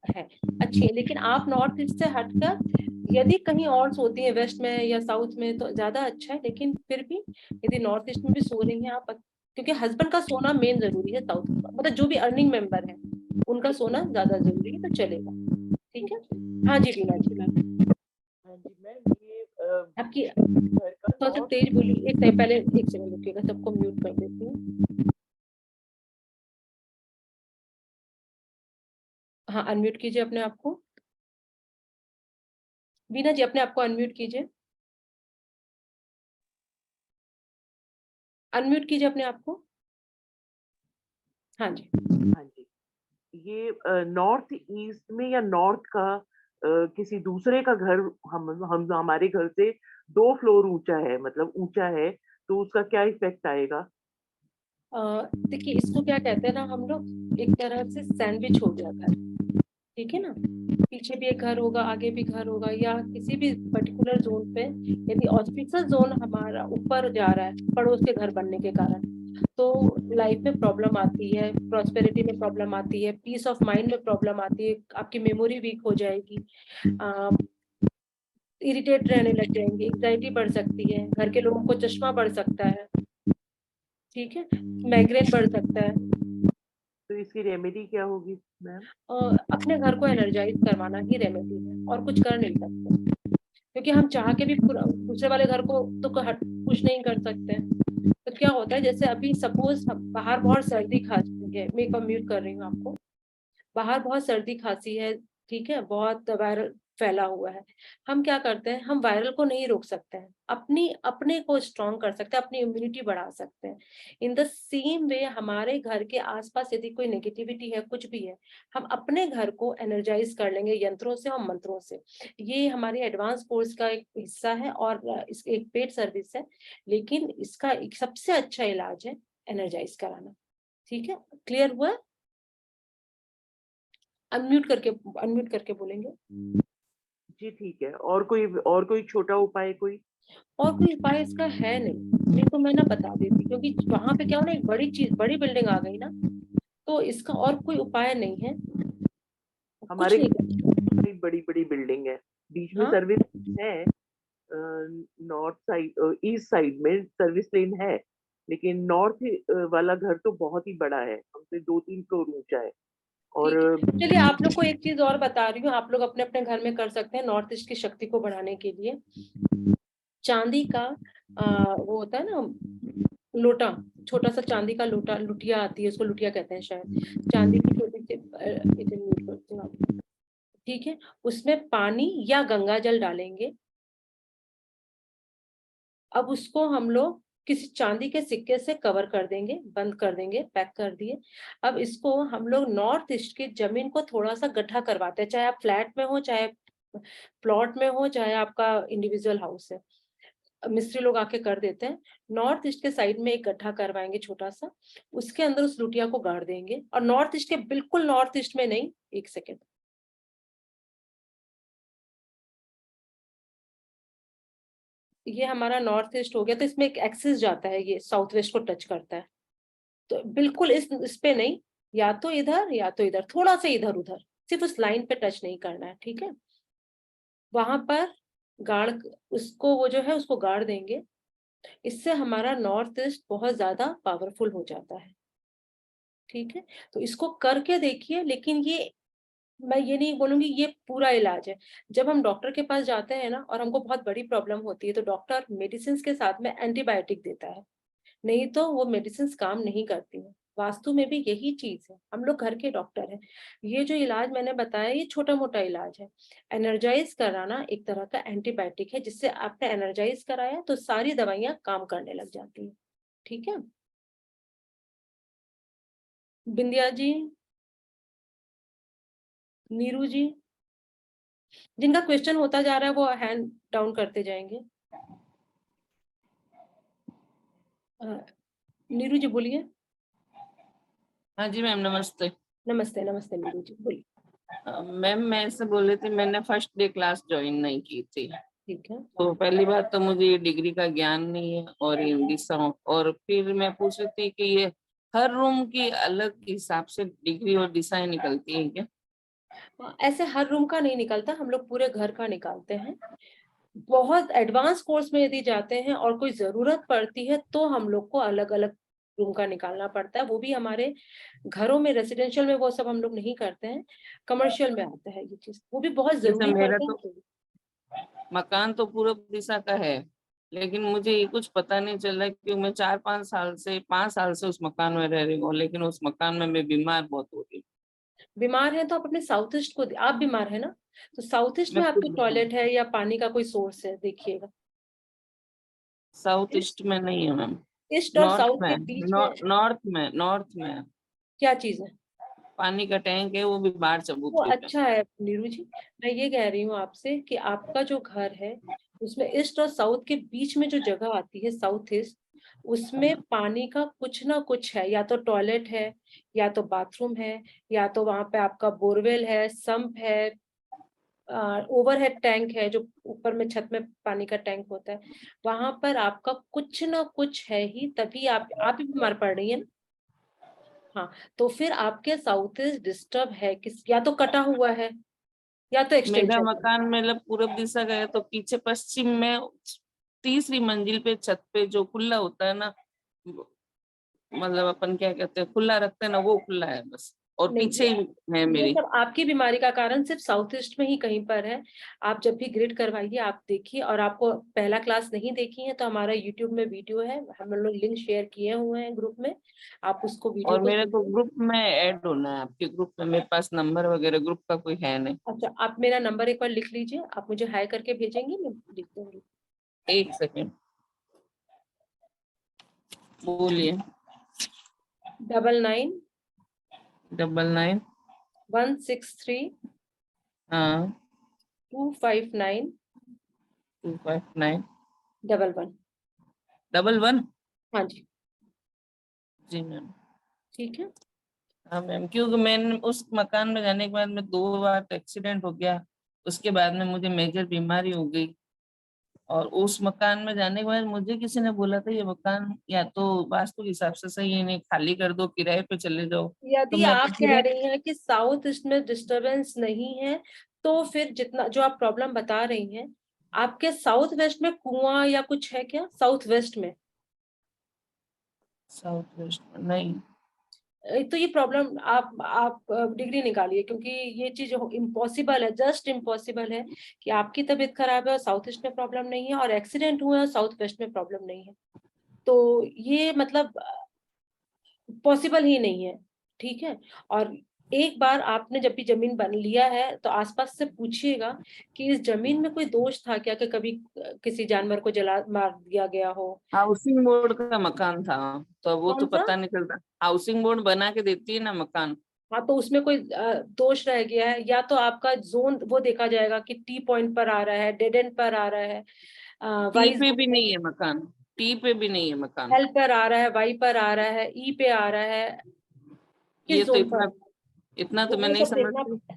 है अच्छी है। लेकिन आप नॉर्थ ईस्ट से हटकर यदि कहीं और सोती हैं, वेस्ट में या साउथ में, तो ज्यादा अच्छा है। लेकिन फिर भी यदि नॉर्थ ईस्ट में भी सो रही हैं आप, क्योंकि हस्बैंड का सोना मेन जरूरी है, साउथ मतलब जो भी अर्निंग मेंबर है उनका सोना ज्यादा जरूरी है, तो चलेगा। ठीक है। हाँ जी बीना जी। आपकी थोड़ा सा तेज बोलिए। एक सेकंड पहले, एक सेकंड रुकिएगा, सबको म्यूट कर देती हूँ। हाँ, अनम्यूट कीजिए अपने आप को। बीना जी, अपने आप को अनम्यूट कीजिए, अनम्यूट कीजिए अपने आप को। हाँ जी। हाँ जी, ये नॉर्थ ईस्ट में या नॉर्थ का किसी दूसरे का घर हम हमारे घर से 2 फ्लोर ऊंचा है, मतलब ऊंचा है, तो उसका क्या इफेक्ट आएगा? देखिए, इसको क्या कहते हैं ना हम लोग, एक तरह से सैंडविच हो गया घर, ठीक है ना। पीछे भी एक घर होगा, आगे भी घर होगा, या किसी भी पर्टिकुलर जोन पे यदि ऑस्पिशियल जोन हमारा ऊपर जा रहा है पड़ोस के घर बनने के कारण, तो लाइफ में प्रॉब्लम आती है, प्रॉस्पेरिटी में प्रॉब्लम आती है, पीस ऑफ माइंड में प्रॉब्लम आती है, आपकी मेमोरी वीक हो जाएगी, इरिटेट रहने लग जाएंगे, एंजाइटी बढ़ सकती है, घर के लोगों को चश्मा बढ़ सकता है, ठीक है, माइग्रेन बढ़ सकता है। तो इसकी रेमेडी क्या होगी मैम? अपने घर को एनर्जाइज करवाना ही रेमेडी है, और कुछ कर नहीं सकते, क्योंकि हम चाह के भी दूसरे वाले घर को तो कुछ नहीं कर सकते। तो क्या होता है, जैसे अभी सपोज बाहर बहुत सर्दी खांसी है, मैं म्यूट कर रही हूँ आपको, बाहर बहुत सर्दी खांसी है, ठीक है, बहुत वायरल फैला हुआ है, हम क्या करते हैं, हम वायरल को नहीं रोक सकते हैं, अपने को स्ट्रॉन्ग कर सकते हैं, अपनी इम्यूनिटी बढ़ा सकते हैं। इन द सेम वे हमारे घर के आसपास यदि कोई नेगेटिविटी है, कुछ भी है, हम अपने घर को एनर्जाइज कर लेंगे यंत्रों से और मंत्रों से। ये हमारे एडवांस कोर्स का एक हिस्सा है और इसकी एक पेड सर्विस है, लेकिन इसका एक सबसे अच्छा इलाज है एनर्जाइज कराना। ठीक है, क्लियर हुआ? अनम्यूट करके बोलेंगे। जी ठीक है। और कोई छोटा उपाय कोई? और कोई उपाय इसका है नहीं तो मैं ना बता देती, क्योंकि वहां पे क्या हो ना, एक बड़ी बिल्डिंग आ गई ना, तो इसका और कोई उपाय नहीं है, कुछ हमारे नहीं कर बड़ी बिल्डिंग है, बीच में हाँ? सर्विस है, नॉर्थ साइड ईस्ट साइड में सर्विस लेन है, लेकिन नॉर्थ वाला घर तो बहुत ही बड़ा है, हमसे 2-3 फ्लोर ऊंचा है। और ठीक है, चलिए आप लोग को एक चीज और बता रही हूँ, आप लोग अपने अपने घर में कर सकते हैं नॉर्थ ईस्ट की शक्ति को बढ़ाने के लिए। चांदी का वो होता है ना लोटा, छोटा सा चांदी का लोटा, लुटिया आती है, उसको लुटिया कहते हैं शायद, चांदी की छोटी सी, ठीक है, उसमें पानी या गंगा जल डालेंगे। अब उसको हम लोग किसी चांदी के सिक्के से कवर कर देंगे, बंद कर देंगे, पैक कर दिए। अब इसको हम लोग नॉर्थ ईस्ट की जमीन को थोड़ा सा गड्ढा करवाते हैं, चाहे आप फ्लैट में हो, चाहे प्लॉट में हो, चाहे आपका इंडिविजुअल हाउस है, मिस्त्री लोग आके कर देते हैं। नॉर्थ ईस्ट के साइड में एक गड्ढा करवाएंगे छोटा सा, उसके अंदर उस लुटिया को गाड़ देंगे, और नॉर्थ ईस्ट के बिल्कुल नॉर्थ ईस्ट में नहीं, एक सेकेंड, ये हमारा नॉर्थ ईस्ट हो गया, तो इसमें एक एक्सिस जाता है, ये साउथ वेस्ट को टच करता है, तो बिल्कुल इस पे नहीं, या तो इधर या तो इधर, थोड़ा सा इधर उधर, सिर्फ उस लाइन पे टच नहीं करना है, ठीक है। वहां पर गाड़, उसको वो जो है उसको गाड़ देंगे, इससे हमारा नॉर्थ ईस्ट बहुत ज्यादा पावरफुल हो जाता है, ठीक है। तो इसको करके देखिए, लेकिन ये मैं ये नहीं बोलूंगी ये पूरा इलाज है। जब हम डॉक्टर के पास जाते हैं ना और हमको बहुत बड़ी प्रॉब्लम होती है, तो डॉक्टर मेडिसिन के साथ में एंटीबायोटिक देता है, नहीं तो वो मेडिसिन काम नहीं करती है। वास्तु में भी यही चीज है, हम लोग घर के डॉक्टर हैं। ये जो इलाज मैंने बताया ये छोटा मोटा इलाज है। एनर्जाइज कराना एक तरह का एंटीबायोटिक है, जिससे आपने एनर्जाइज कराया तो सारी दवाइयां काम करने लग जाती है, ठीक है। बिंदिया जी, नीरू जी, जिनका क्वेश्चन होता जा रहा है वो हैंड डाउन करते जाएंगे। नीरू जी बोलिए। हाँ जी मैम, नमस्ते। नमस्ते नमस्ते नीरू जी बोलिए। मैम मैं ऐसे बोल रही थी, मैंने फर्स्ट डे क्लास ज्वाइन नहीं की थी, ठीक है। तो पहली बात तो मुझे ये डिग्री का ज्ञान नहीं है, और हिंदी सॉन्ग, और फिर मैं पूछ रही थी कि ये हर रूम की अलग हिसाब से डिग्री और दिशाएं निकलती है क्या? ऐसे हर रूम का नहीं निकलता, हम लोग पूरे घर का निकालते हैं। बहुत एडवांस कोर्स में यदि जाते हैं और कोई जरूरत पड़ती है तो हम लोग को अलग अलग रूम का निकालना पड़ता है, वो भी हमारे घरों में, रेसिडेंशियल में वो सब हम लोग नहीं करते हैं, कमर्शियल में आता है ये चीज, वो भी बहुत जैसे जरूरी मेरा पड़ता तो है। मकान तो पूरब दिशा का है, लेकिन मुझे ये कुछ पता नहीं चल रहा क्योंकि मैं 5 साल से उस मकान में रह रही हूँ, लेकिन उस मकान में मैं बीमार बहुत हो रही हूँ। बीमार है तो आप अपने साउथ ईस्ट को, आप बीमार है ना, तो साउथ ईस्ट मैं में आपके खुद टॉयलेट है या पानी का कोई सोर्स है, देखिएगा। साउथ ईस्ट में नहीं है मैम, ईस्ट और नॉर्थ साउथ में, के बीच में नॉर्थ में क्या चीज है? पानी का टैंक है, वो भी बाहर वो चबूतरे पे। अच्छा है नीरू जी। मैं ये कह रही हूँ आपसे कि आपका जो घर है उसमें ईस्ट और साउथ के बीच में जो जगह आती है साउथ ईस्ट, उसमें पानी का कुछ ना कुछ है, या तो टॉयलेट है, या तो बाथरूम है, या तो वहां पे आपका बोरवेल है, सम्प है, ओवरहेड टैंक है जो ऊपर में छत में पानी का टैंक होता है, वहां पर आपका कुछ ना कुछ है ही, तभी आप ही बीमार पड़ रही है ना। हाँ, तो फिर आपके साउथ ईस्ट डिस्टर्ब है, किस या तो कटा हुआ है या तो मेरा एक्सटेंशन है। मकान मतलब पूरब दिशा का है, तो पीछे पश्चिम में तीसरी मंजिल पे छत पे जो खुला होता है ना, मतलब अपन क्या कहते हैं, खुला रखते हैं ना, वो खुला है बस, और नहीं, पीछे ही है ये मेरी। सब आपकी बीमारी का कारण सिर्फ साउथ ईस्ट में ही कहीं पर है। आप जब भी ग्रिड करवाइए आप देखिए, और आपको पहला क्लास नहीं देखी है तो हमारा यूट्यूब में वीडियो है, हम लोग लिंक शेयर किए हुए हैं ग्रुप में, आप उसको वीडियो और को मेरे को सुनिए। ग्रुप में ऐड होना है, आपके ग्रुप में मेरे पास नंबर वगैरह ग्रुप का कोई है नहीं। अच्छा, आप मेरा नंबर एक बार लिख लीजिए, आप मुझे हाई करके भेजेंगे, मैं लिख दूंगी। 1 सेकेंड, बोलिए। 99 99 163 हाँ 259 259 11। 11। हाँ जी, जी मैम। ठीक है। हाँ मैम, क्योंकि मैंने उस मकान में जाने के बाद में 2 बार एक्सीडेंट हो गया, उसके बाद में मुझे मेजर बीमारी हो गई, और उस मकान में जाने के बाद मुझे किसी ने बोला था ये मकान या तो वास्तु के हिसाब से सही है, नहीं खाली कर दो, किराए पे चले जाओ। तो यदि मैं तो आप कह किराए, रही हैं कि साउथ ईस्ट में डिस्टरबेंस नहीं है, तो फिर जितना जो आप प्रॉब्लम बता रही हैं, आपके साउथ वेस्ट में कुआं या कुछ है क्या साउथ वेस्ट में? साउथ वेस्ट में नहीं। तो ये प्रॉब्लम आप डिग्री निकालिए, क्योंकि ये चीज इम्पॉसिबल है, जस्ट इम्पॉसिबल है कि आपकी तबीयत खराब है और साउथ ईस्ट में प्रॉब्लम नहीं है, और एक्सीडेंट हुआ है और साउथ वेस्ट में प्रॉब्लम नहीं है, तो ये मतलब पॉसिबल ही नहीं है। ठीक है। और एक बार आपने जब भी जमीन बन लिया है तो आसपास से पूछिएगा कि इस जमीन में कोई दोष था क्या, कि कभी किसी जानवर को जला मार दिया गया हो। हाउसिंग बोर्ड का मकान था, तो वो कौन तो सा? पता नहीं चलता। हाउसिंग बोर्ड बना के देती है ना मकान। हाँ, तो उसमें कोई दोष रह गया है, या तो आपका जोन वो देखा जाएगा कि टी पॉइंट पर आ रहा है, डेड एंड पर आ रहा है, टी वाई पे भी नहीं है मकान, टी पे भी नहीं है मकान। एल पर आ रहा है, वाई पर आ रहा है, ई पे आ रहा है, किस ये तो जोन पर? इतना तो तो मैं वो नहीं सब समझती।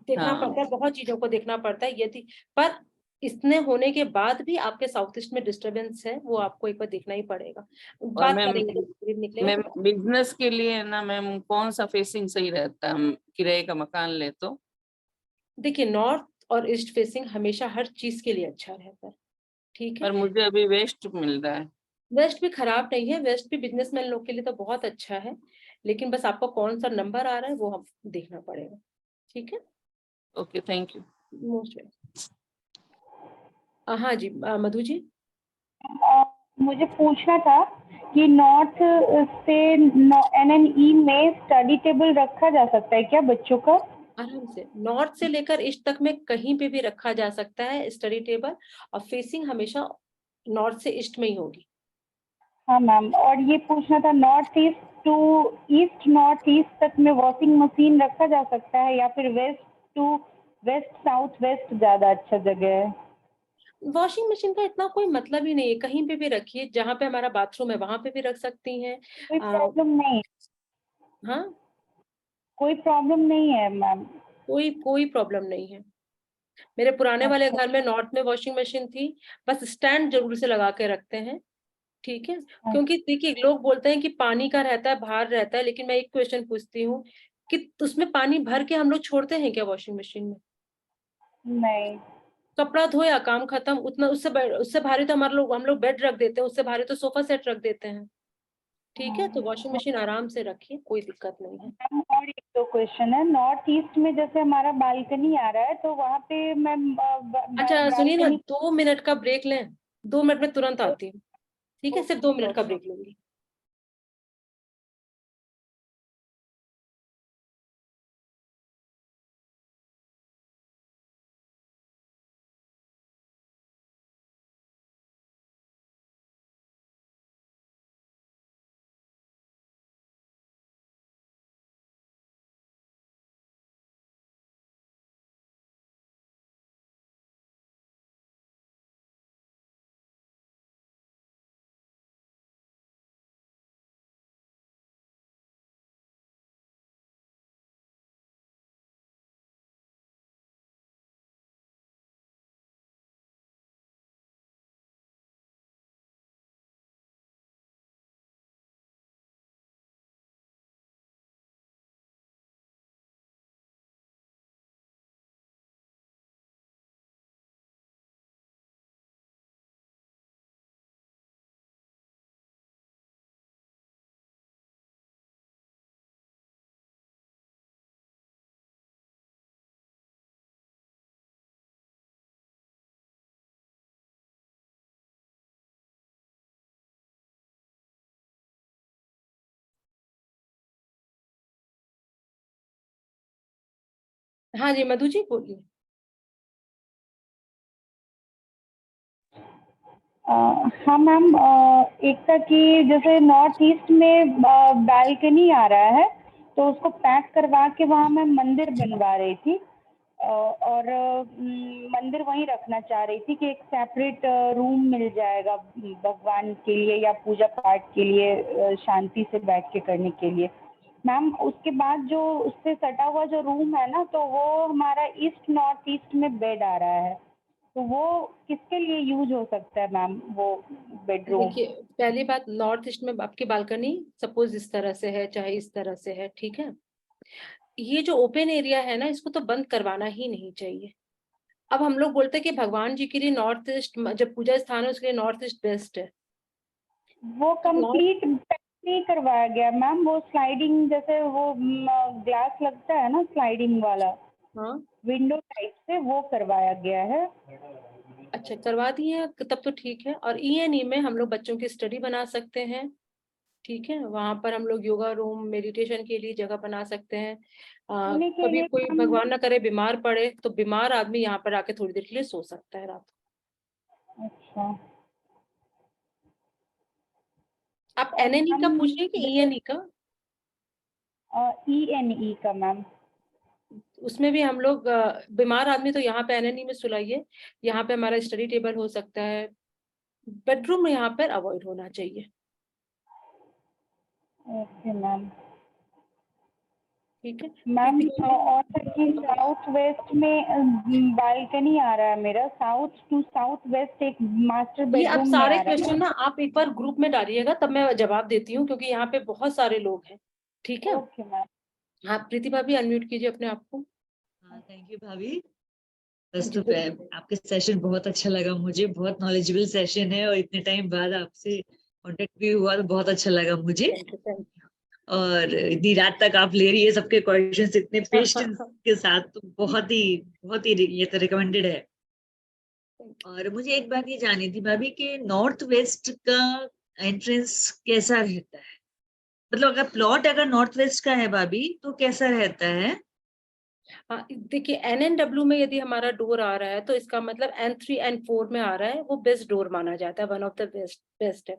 देखना हाँ, पड़ता है, बहुत चीजों को देखना पड़ता है। यदि पर इतने होने के बाद भी आपके साउथ ईस्ट में डिस्टरबेंस है, वो आपको एक बार देखना ही पड़ेगा। और बात करेंगे जब ग्रिड निकलेगा मैं तो। बिजनेस के लिए ना मैम, कौन सा फेसिंग सही रहता है, हम किराए का मकान ले तो? देखिए, नॉर्थ और ईस्ट फेसिंग हमेशा हर चीज के लिए अच्छा रहता है। ठीक है। पर मुझे अभी वेस्ट मिल रहा है। वेस्ट भी खराब नहीं है, वेस्ट भी बिजनेसमैन लोग के लिए तो बहुत अच्छा है, लेकिन बस आपको कौन सा नंबर आ रहा है वो हम देखना पड़ेगा। ठीक है। Okay, thank you. मोस्ट हाँ जी, मधु जी। मुझे पूछना था कि नॉर्थ से NNE में स्टडी टेबल रखा जा सकता है क्या बच्चों का? आराम से नॉर्थ से लेकर ईस्ट तक में कहीं पे भी रखा जा सकता है स्टडी टेबल, और फेसिंग हमेशा नॉर्थ से ईस्ट में ही होगी। हाँ मैम, और ये पूछना था north east to east north east तक में वॉशिंग मशीन रखा जा सकता है, या फिर west to west south west ज्यादा अच्छा जगह है? वॉशिंग मशीन का इतना कोई मतलब ही नहीं है, कहीं पे भी रखिए, जहाँ पे हमारा बाथरूम है वहां पे भी रख सकती हैं। कोई प्रॉब्लम नहीं, हाँ, कोई प्रॉब्लम नहीं है मैम। कोई प्रॉब्लम नहीं है। मेरे पुराने वाले अच्छा, घर में नॉर्थ में वॉशिंग मशीन थी, बस स्टैंड जरूर से लगा के रखते हैं। ठीक है। क्योंकि देखिए, लोग बोलते हैं कि पानी का रहता है, बाहर रहता है, लेकिन मैं एक क्वेश्चन पूछती हूँ कि उसमें पानी भर के हम लोग छोड़ते हैं क्या वॉशिंग मशीन में? नहीं। कपड़ा धोया, काम खत्म। उतना उससे भारी तो हम लोग बेड रख देते हैं, उससे भारी तो सोफा सेट रख देते हैं। ठीक है, तो वॉशिंग मशीन आराम से रखिए, कोई दिक्कत नहीं है। मैम और एक दो क्वेश्चन है, नॉर्थ ईस्ट में जैसे हमारा बालकनी आ रहा है तो वहाँ पे मैम अच्छा सुनिए ना, 2 मिनट का ब्रेक लें, 2 मिनट में तुरंत आती हूँ, ठीक है, सिर्फ 2 मिनट का ब्रेक लूंगी। हाँ जी मधु जी बोलिए। हाँ मैम, एक था कि जैसे नॉर्थ ईस्ट में बालकनी आ रहा है तो उसको पैक करवा के वहाँ मैं मंदिर बनवा रही थी, और मंदिर वहीं रखना चाह रही थी कि एक सेपरेट रूम मिल जाएगा भगवान के लिए या पूजा पाठ के लिए, शांति से बैठ के करने के लिए। मैम उसके बाद जो उससे सटा हुआ जो रूम है ना, तो वो हमारा ईस्ट नॉर्थ ईस्ट में बेड आ रहा है, तो वो किसके लिए यूज हो सकता है मैम वो बेडरूम? देखिए पहली बात, नॉर्थ ईस्ट में आपकी बालकनी सपोज इस तरह से है, चाहे इस तरह से है, ठीक है, ये जो ओपन एरिया है ना, इसको तो बंद करवाना ही नहीं चाहिए। अब हम लोग बोलते हैं कि भगवान जी के लिए नॉर्थ ईस्ट जब पूजा स्थान है उसके लिए नॉर्थ ईस्ट बेस्ट है। वो कंप्लीट नहीं करवाया गया मैम, वो स्लाइडिंग जैसे वो ग्लास लगता है ना स्लाइडिंग वाला, हाँ विंडो टाइप से, वो करवाया गया है। अच्छा करवा दिए तब तो ठीक है। और ENE में हम लोग बच्चों की स्टडी बना सकते हैं, ठीक है, वहां पर हम लोग योगा रूम मेडिटेशन के लिए जगह बना सकते हैं। सोने के कभी लिए कोई मैम, भगवान ना करे बीमार पड़े तो बीमार आदमी यहाँ पर आके थोड़ी देर के लिए सो सकता है रात को। अच्छा आप NNE का पूछ रहे हैं कि ENE का? ENE का मैम। उसमें भी हम लोग बीमार आदमी तो यहाँ पे NNE में सुलाइए, यहाँ पे हमारा स्टडी टेबल हो सकता है, बेडरूम यहाँ पर अवॉइड होना चाहिए। Okay ma'am. ठीक है मैम और कि साउथ वेस्ट में बालकनी आ रहा है मेरा, साउथ टू साउथ वेस्ट एक मास्टर ये अब बेडरूम में सारे आ रहा है। क्वेश्चन ना आप एक बार ग्रुप में डालिएगा तब मैं जवाब देती हूँ, क्योंकि यहाँ पे बहुत सारे लोग हैं, ठीक है। Okay ma'am. हाँ प्रीति भाभी अनम्यूट कीजिए अपने आप को। हाँ थैंक यू भाभी। बस तो आपके सेशन बहुत अच्छा लगा मुझे, बहुत नॉलेजेबल सेशन है और इतने टाइम बाद आपसे कांटेक्ट भी हुआ तो बहुत अच्छा लगा मुझे। और इतनी रात तक आप ले रही है सबके क्वेश्चंस इतने पेशेंस के साथ, तो बहुत ही ये तो रिकमेंडेड है। और मुझे एक बात ये जाननी थी भाभी कि नॉर्थ वेस्ट का एंट्रेंस कैसा रहता है, मतलब अगर प्लॉट अगर नॉर्थ वेस्ट का है भाभी तो कैसा रहता है? हाँ देखिए NNW में यदि हमारा डोर आ रहा है तो इसका मतलब N3 N4 में आ रहा है, वो बेस्ट डोर माना जाता है, वन ऑफ द बेस्ट है।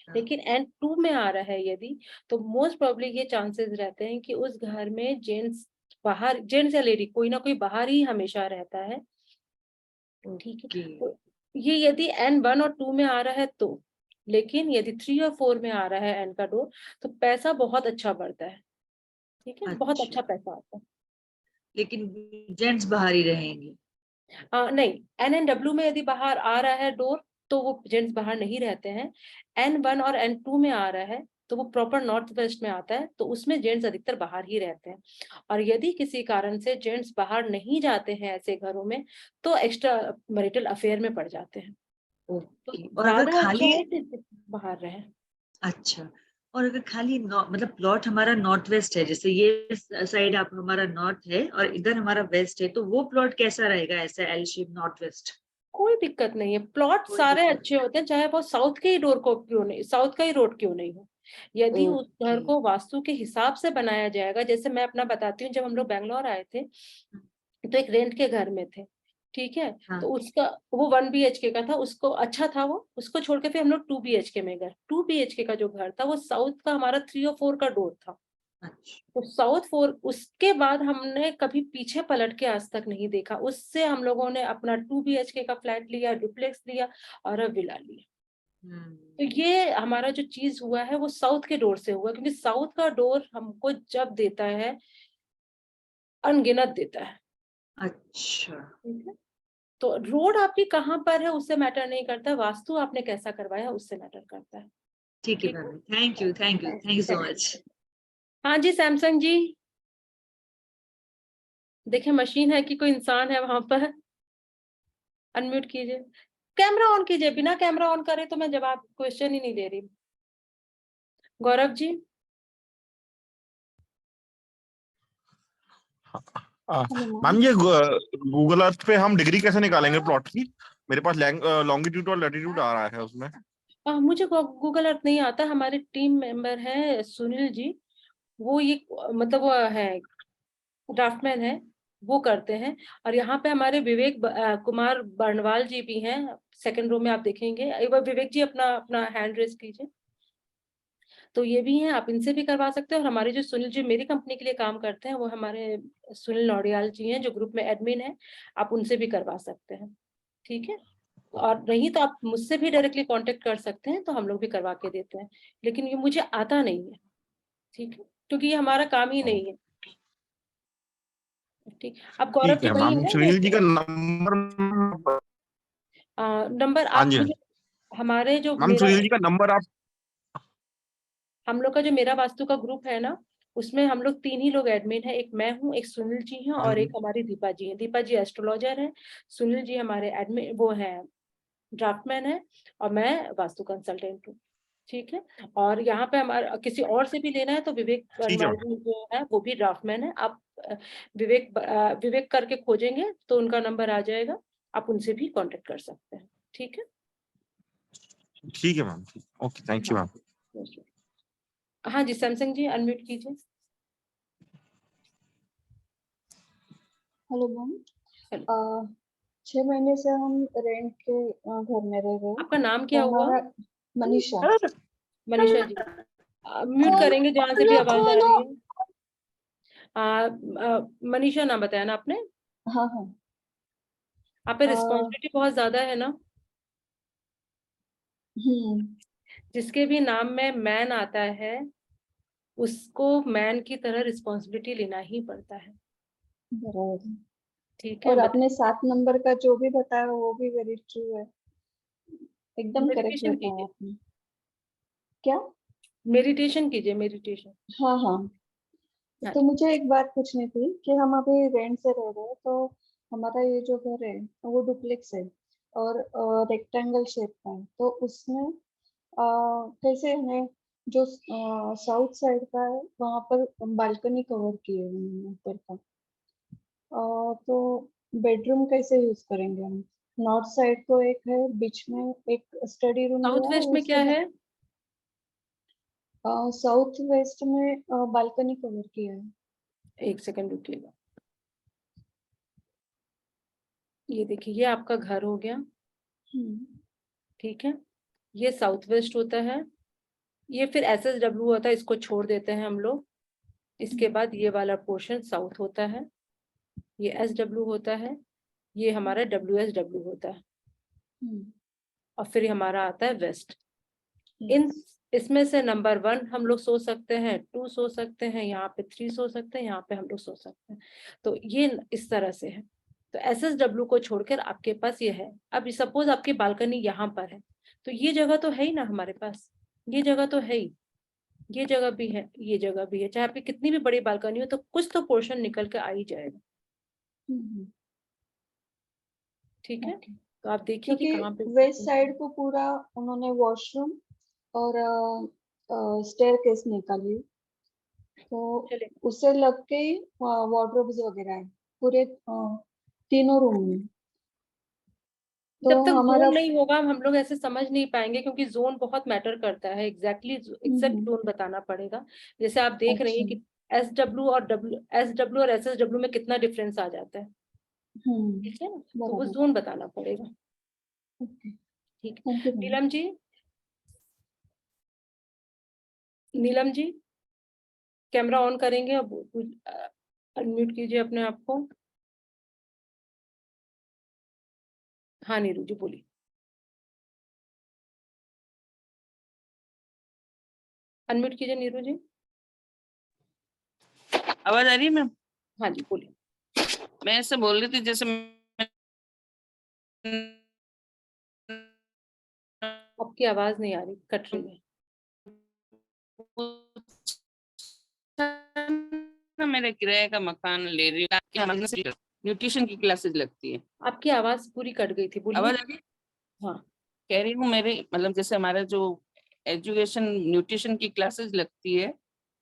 लेकिन N2 में आ रहा है यदि, तो मोस्ट प्रोबेबली ये चांसेस रहते हैं कि उस घर में जेंट्स बाहर, जेंट्स या लेडी कोई ना कोई बाहर ही हमेशा रहता है, ठीक है। तो ये यदि N1 और 2 में आ रहा है तो, लेकिन यदि 3 और 4 में आ रहा है N का डोर तो पैसा बहुत अच्छा बढ़ता है, ठीक है, बहुत अच्छा पैसा आता है। लेकिन जेंट्स बाहर ही रहेंगे? नहीं, NNW में यदि बाहर आ रहा है डोर तो वो जेंट्स बाहर नहीं रहते हैं। N1 और N2 में आ रहा है तो वो प्रॉपर नॉर्थ वेस्ट में आता है, तो उसमें जेंट्स अधिकतर बाहर ही रहते हैं। और यदि किसी कारण से जेंट्स बाहर नहीं जाते हैं ऐसे घरों में तो एक्स्ट्रा मैरिटल अफेयर में पड़ जाते हैं। तो और अगर ज्यादा अच्छा खाली है कि बाहर रहे। अच्छा, और अगर खाली मतलब प्लॉट हमारा नॉर्थ वेस्ट है, जैसे ये साइड आप हमारा नॉर्थ है और इधर हमारा वेस्ट है, तो वो प्लॉट कैसा रहेगा ऐसा एल शेप नॉर्थ वेस्ट? कोई दिक्कत नहीं है, प्लॉट कोई सारे दिक्कत अच्छे होते हैं, चाहे वो साउथ के ही डोर को क्यों नहीं, साउथ का ही रोड क्यों नहीं हो। यदि उस घर ओके। को वास्तु के हिसाब से बनाया जाएगा, जैसे मैं अपना बताती हूँ, जब हम लोग बैंगलोर आए थे तो एक रेंट के घर में थे, ठीक है, हाँ। तो उसका वो 1 BHK का था, उसको अच्छा था वो, उसको छोड़ के फिर हम लोग 2 BHK में गए। 2 BHK का जो घर था वो साउथ का हमारा 3 और 4 का डोर था, अच्छा। तो साउथ 4, उसके बाद हमने कभी पीछे पलट के आज तक नहीं देखा। उससे हम लोगों ने अपना 2 BHK का फ्लैट लिया, डुप्लेक्स लिया और अब विला लिया। तो ये हमारा जो चीज हुआ है वो साउथ के डोर से हुआ, क्योंकि साउथ का डोर हमको जब देता है अनगिनत देता है। अच्छा। ठीक है, तो रोड आपकी कहाँ पर है उससे मैटर नहीं करता, वास्तु आपने कैसा करवाया उससे मैटर करता है। ठीक है ठीक है, ma'am, thank you thank you so much. हाँ जी सैमसंग जी, देखिए मशीन है कि कोई इंसान है वहां पर। अनम्यूट कीजिए, कैमरा ऑन कीजिए, बिना कैमरा ऑन करे तो मैं जवाब क्वेश्चन ही नहीं दे रही। गौरव जी। मैम ये गूगल अर्थ पे हम डिग्री कैसे निकालेंगे प्लॉट की? मेरे पास लॉन्गिट्यूड और लैटिट्यूड आ रहा है उसमें। मुझे गूगल अर्थ नहीं आता, हमारे टीम मेंबर है सुनील जी, वो ये मतलब वो है ड्राफ्टमैन है, वो करते हैं। और यहाँ पे हमारे विवेक कुमार बर्नवाल जी भी हैं, सेकंड रो में आप देखेंगे। एक बार विवेक जी अपना अपना हैंड रेस कीजिए। तो ये भी हैं, आप इनसे भी करवा सकते हैं। और हमारे जो सुनील जी मेरी कंपनी के लिए काम करते हैं, वो हमारे सुनील नौडियाल जी हैं जो ग्रुप में एडमिन है, आप उनसे भी करवा सकते हैं। ठीक है, और नहीं तो आप मुझसे भी डायरेक्टली कांटेक्ट कर सकते हैं, तो हम लोग भी करवा के देते हैं, लेकिन ये मुझे आता नहीं है। ठीक है, क्योंकि ये हमारा काम ही नहीं है। ठीक, अब गौरव ठीक जी है वही मैम, है सुनील जी का नंबर। नंबर हाँ आप जी मुझे, हमारे जो मैम, मेरा सुनील जी का नंबर आप। हम लोग का जो मेरा वास्तु का ग्रुप है ना, उसमें हम लोग 3 ही लोग एडमिन है, एक मैं हूँ, एक सुनील जी हैं और एक हमारी दीपा जी हैं। दीपा जी एस्ट्रोलॉजर है, सुनील जी हमारे एडमिन वो है ड्राफ्टमैन है, और मैं वास्तु कंसल्टेंट हूँ। ठीक है, और यहाँ पे हमारा किसी और से भी लेना है तो विवेक ठीक है वर्मा जी जो है वो भी ड्राफ्टमैन है। आप विवेक करके खोजेंगे तो उनका नंबर आ जाएगा, आप उनसे भी कांटेक्ट कर सकते हैं। ठीक है, ठीक है ma'am, okay, thank you ma'am. हाँ जी सैमसंग जी अनम्यूट कीजिए। हेलो मैम, 6 महीने से हम रेंट के घर में रह रहे हैं। आपका नाम तो क्या हुआ? हमारा मनीषा। मनीषा जी, म्यूट करेंगे जहां से भी आवाज आ रही है। मनीषा नाम बताया ना आपने? हाँ हाँ। आप पे रिस्पॉन्सिबिलिटी बहुत ज्यादा है ना? जिसके भी नाम में मैन आता है उसको मैन की तरह रिस्पॉन्सिबिलिटी लेना ही पड़ता है। बराबर। ठीक है, और आपने 7 नंबर का जो भी बताया वो भी वेरी ट्रू है, एकदम करेक्ट मेडिटेशन बताया कीजिए, आपने। क्या? मेडिटेशन कीजिए, मेडिटेशन। हाँ हाँ। हाँ तो जी। मुझे एक बात पूछनी थी कि हम अभी रेंट से रह रहे हैं, तो हमारा ये जो घर है वो डुप्लेक्स है और रेक्टेंगल शेप का है, तो उसमें कैसे हमें जो साउथ साइड का है वहां पर बालकनी कवर किए हुए हैं ऊपर का, तो बेडरूम कैसे यूज करेंगे हम? नॉर्थ साइड तो एक है, बीच में एक स्टडी रूम साउथ लिया है, वेस्ट में उसके क्या है? साउथ वेस्ट में बालकनी कवर किया है। एक सेकंड रुकिएगा, ये देखिए ये आपका घर हो गया। ठीक है, ये साउथ वेस्ट होता है, ये फिर SSW होता है, इसको छोड़ देते हैं हम लोग। इसके बाद ये वाला पोर्शन साउथ होता है, ये SW होता है, ये हमारा WSW होता है, और फिर हमारा आता है वेस्ट। इन इसमें से नंबर 1 हम लोग सो सकते हैं, 2 सो सकते हैं, यहाँ पे 3 सो सकते हैं, यहाँ पे हम लोग सो सकते हैं। तो ये इस तरह से है। तो SSW को छोड़कर आपके पास ये है। अब सपोज आपकी बालकनी यहाँ पर है, तो ये जगह तो है ही ना हमारे पास, ये जगह तो है ही, ये जगह भी है, ये जगह भी है, चाहे आपकी कितनी भी बड़ी बालकनी हो तो कुछ तो पोर्शन निकल के आ ही जाएगा। ठीक है, तो आप देखिए कि क्योंकि कहाँ पे वेस्ट साइड को पूरा उन्होंने वॉशरूम और स्टेयरकेस निकाली, तो चलिए उससे लग के ही वार्डरोब्स वगैरह है पूरे तीनों रूम में। तो जब तक हमारा जोन नहीं होगा हम लोग ऐसे समझ नहीं पाएंगे, क्योंकि जोन बहुत मैटर करता है। एग्जैक्टली एग्जैक्ट जोन बताना पड़ेगा। जैसे आप देख रही हैं कि SW और SSW में कितना डिफरेंस आ जाता है, ठीक है ना? तो वो बराबर। जोन बताना पड़ेगा। ओके, ठीक। Thank you ma'am. Neelam ji, Neelam ji camera on करेंगे, अब अनम्यूट कीजिए अपने आप को। हाँ नीरू जी बोलिए। अनम्यूट कीजिए नीरू जी। आवाज आ रही है मैम? हाँ जी बोलिए। मैं ऐसे बोल रही थी जैसे आपकी आवाज नहीं आ रही, कट रही है। ना मेरे किराए का मकान ले रही हूँ, न्यूट्रिशन की क्लासेस लगती है। आपकी आवाज पूरी कट गई थी, बोलिए। आवाज आ रही है? हाँ कह रही हूँ मेरे मतलब जैसे हमारा जो एजुकेशन न्यूट्रिशन की क्लासेस लगती है,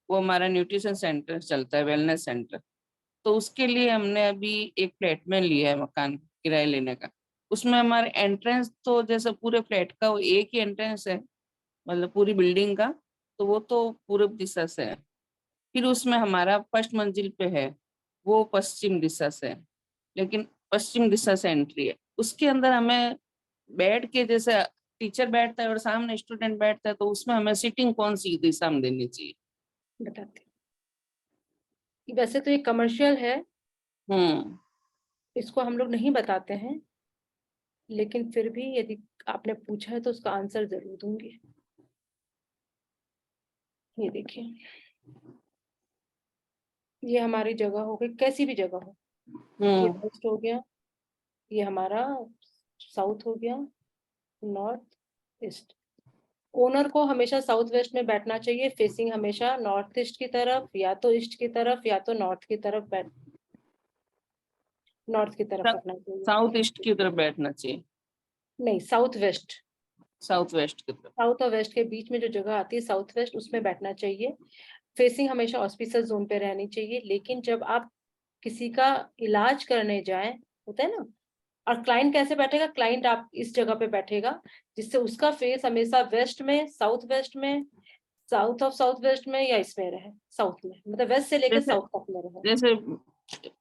वो हमारा न्यूट्रिशन सेंटर चलता है, वेलनेस सेंटर। तो उसके लिए हमने अभी एक फ्लैट में लिया है मकान किराए लेने का। उसमें हमारे एंट्रेंस तो जैसे पूरे फ्लैट का वो एक ही एंट्रेंस है, मतलब पूरी बिल्डिंग का, तो वो तो पूर्व दिशा से है। फिर उसमें हमारा फर्स्ट मंजिल पे है, वो पश्चिम दिशा से है, लेकिन पश्चिम दिशा से एंट्री है। उसके अंदर हमें बैठ के, जैसे टीचर बैठता है और सामने स्टूडेंट बैठता है, तो उसमें हमें सीटिंग कौन सी दिशा में देनी चाहिए? बताते हैं। वैसे तो ये कमर्शियल है, इसको हम लोग नहीं बताते हैं, लेकिन फिर भी यदि आपने पूछा है तो उसका आंसर जरूर दूंगी। ये देखिए, ये हमारी जगह हो गई, कैसी भी जगह हो। ये वेस्ट हो गया, ये हमारा साउथ हो गया, नॉर्थ ईस्ट। ओनर को हमेशा साउथ वेस्ट में बैठना चाहिए, फेसिंग हमेशा नॉर्थ ईस्ट की तरफ, या तो ईस्ट की तरफ या तो नॉर्थ की तरफ नॉर्थ की तरफ रखना चाहिए। साउथ ईस्ट की तरफ बैठना चाहिए? नहीं, साउथ वेस्ट। साउथ वेस्ट की तरफ। साउथ और वेस्ट के बीच में जो जगह आती है साउथ वेस्ट, उसमें बैठना चाहिए। फेसिंग हमेशा ऑस्पिशियस जोन पे रहनी चाहिए। लेकिन जब आप किसी का इलाज करने जाएं, होता है ना, और क्लाइंट कैसे बैठेगा, क्लाइंट आप इस जगह पे बैठेगा जिससे उसका फेस हमेशा वेस्ट में, साउथ वेस्ट में, साउथ ऑफ साउथ वेस्ट में, या इसमें रहे, साउथ में, मतलब वेस्ट से लेकर साउथ तक में रहे। जैसे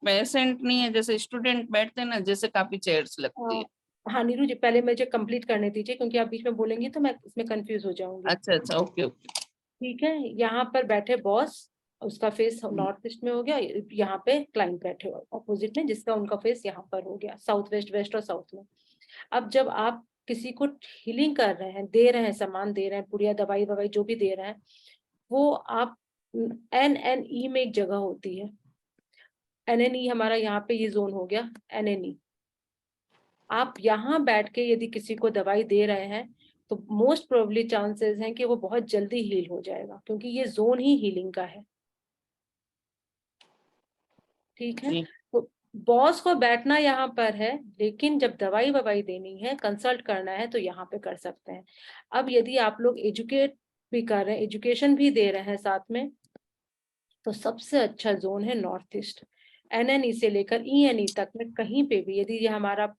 पेशेंट नहीं है, जैसे स्टूडेंट बैठते हैं ना, जैसे काफी चेयर्स लगती है। हाँ नीरू जी, पहले मुझे कंप्लीट करने दीजिए, क्योंकि आप बीच में बोलेंगी तो मैं इसमें कंफ्यूज हो जाऊंगी। अच्छा अच्छा, ओके ओके। ठीक है, यहाँ पर बैठे बॉस, उसका फेस नॉर्थ ईस्ट में हो गया। यहाँ पे क्लाइंट बैठे ऑपोजिट में, जिसका उनका फेस यहाँ पर हो गया, साउथ वेस्ट, वेस्ट और साउथ में। अब जब आप किसी को हीलिंग कर रहे हैं, दे रहे हैं, सामान दे रहे हैं, पुड़िया, दवाई ववाई जो भी दे रहे हैं, वो आप NNE में एक जगह होती है, NNE हमारा यहाँ पे ये जोन हो गया NNE। आप यहाँ बैठ के यदि किसी को दवाई दे रहे हैं तो मोस्ट प्रोबेबली चांसेस हैं कि वो बहुत जल्दी हील हो जाएगा, क्योंकि ये जोन ही हीलिंग का है। ठीक है, तो बॉस को बैठना यहाँ पर है, लेकिन जब दवाई ववाई देनी है, कंसल्ट करना है, तो यहाँ पे कर सकते हैं। अब यदि आप लोग एजुकेट भी कर रहे हैं, एजुकेशन भी दे रहे हैं साथ में, तो सबसे अच्छा जोन है नॉर्थ ईस्ट। NNE से लेकर ENE तक में कहीं पे भी यदि ये हमारा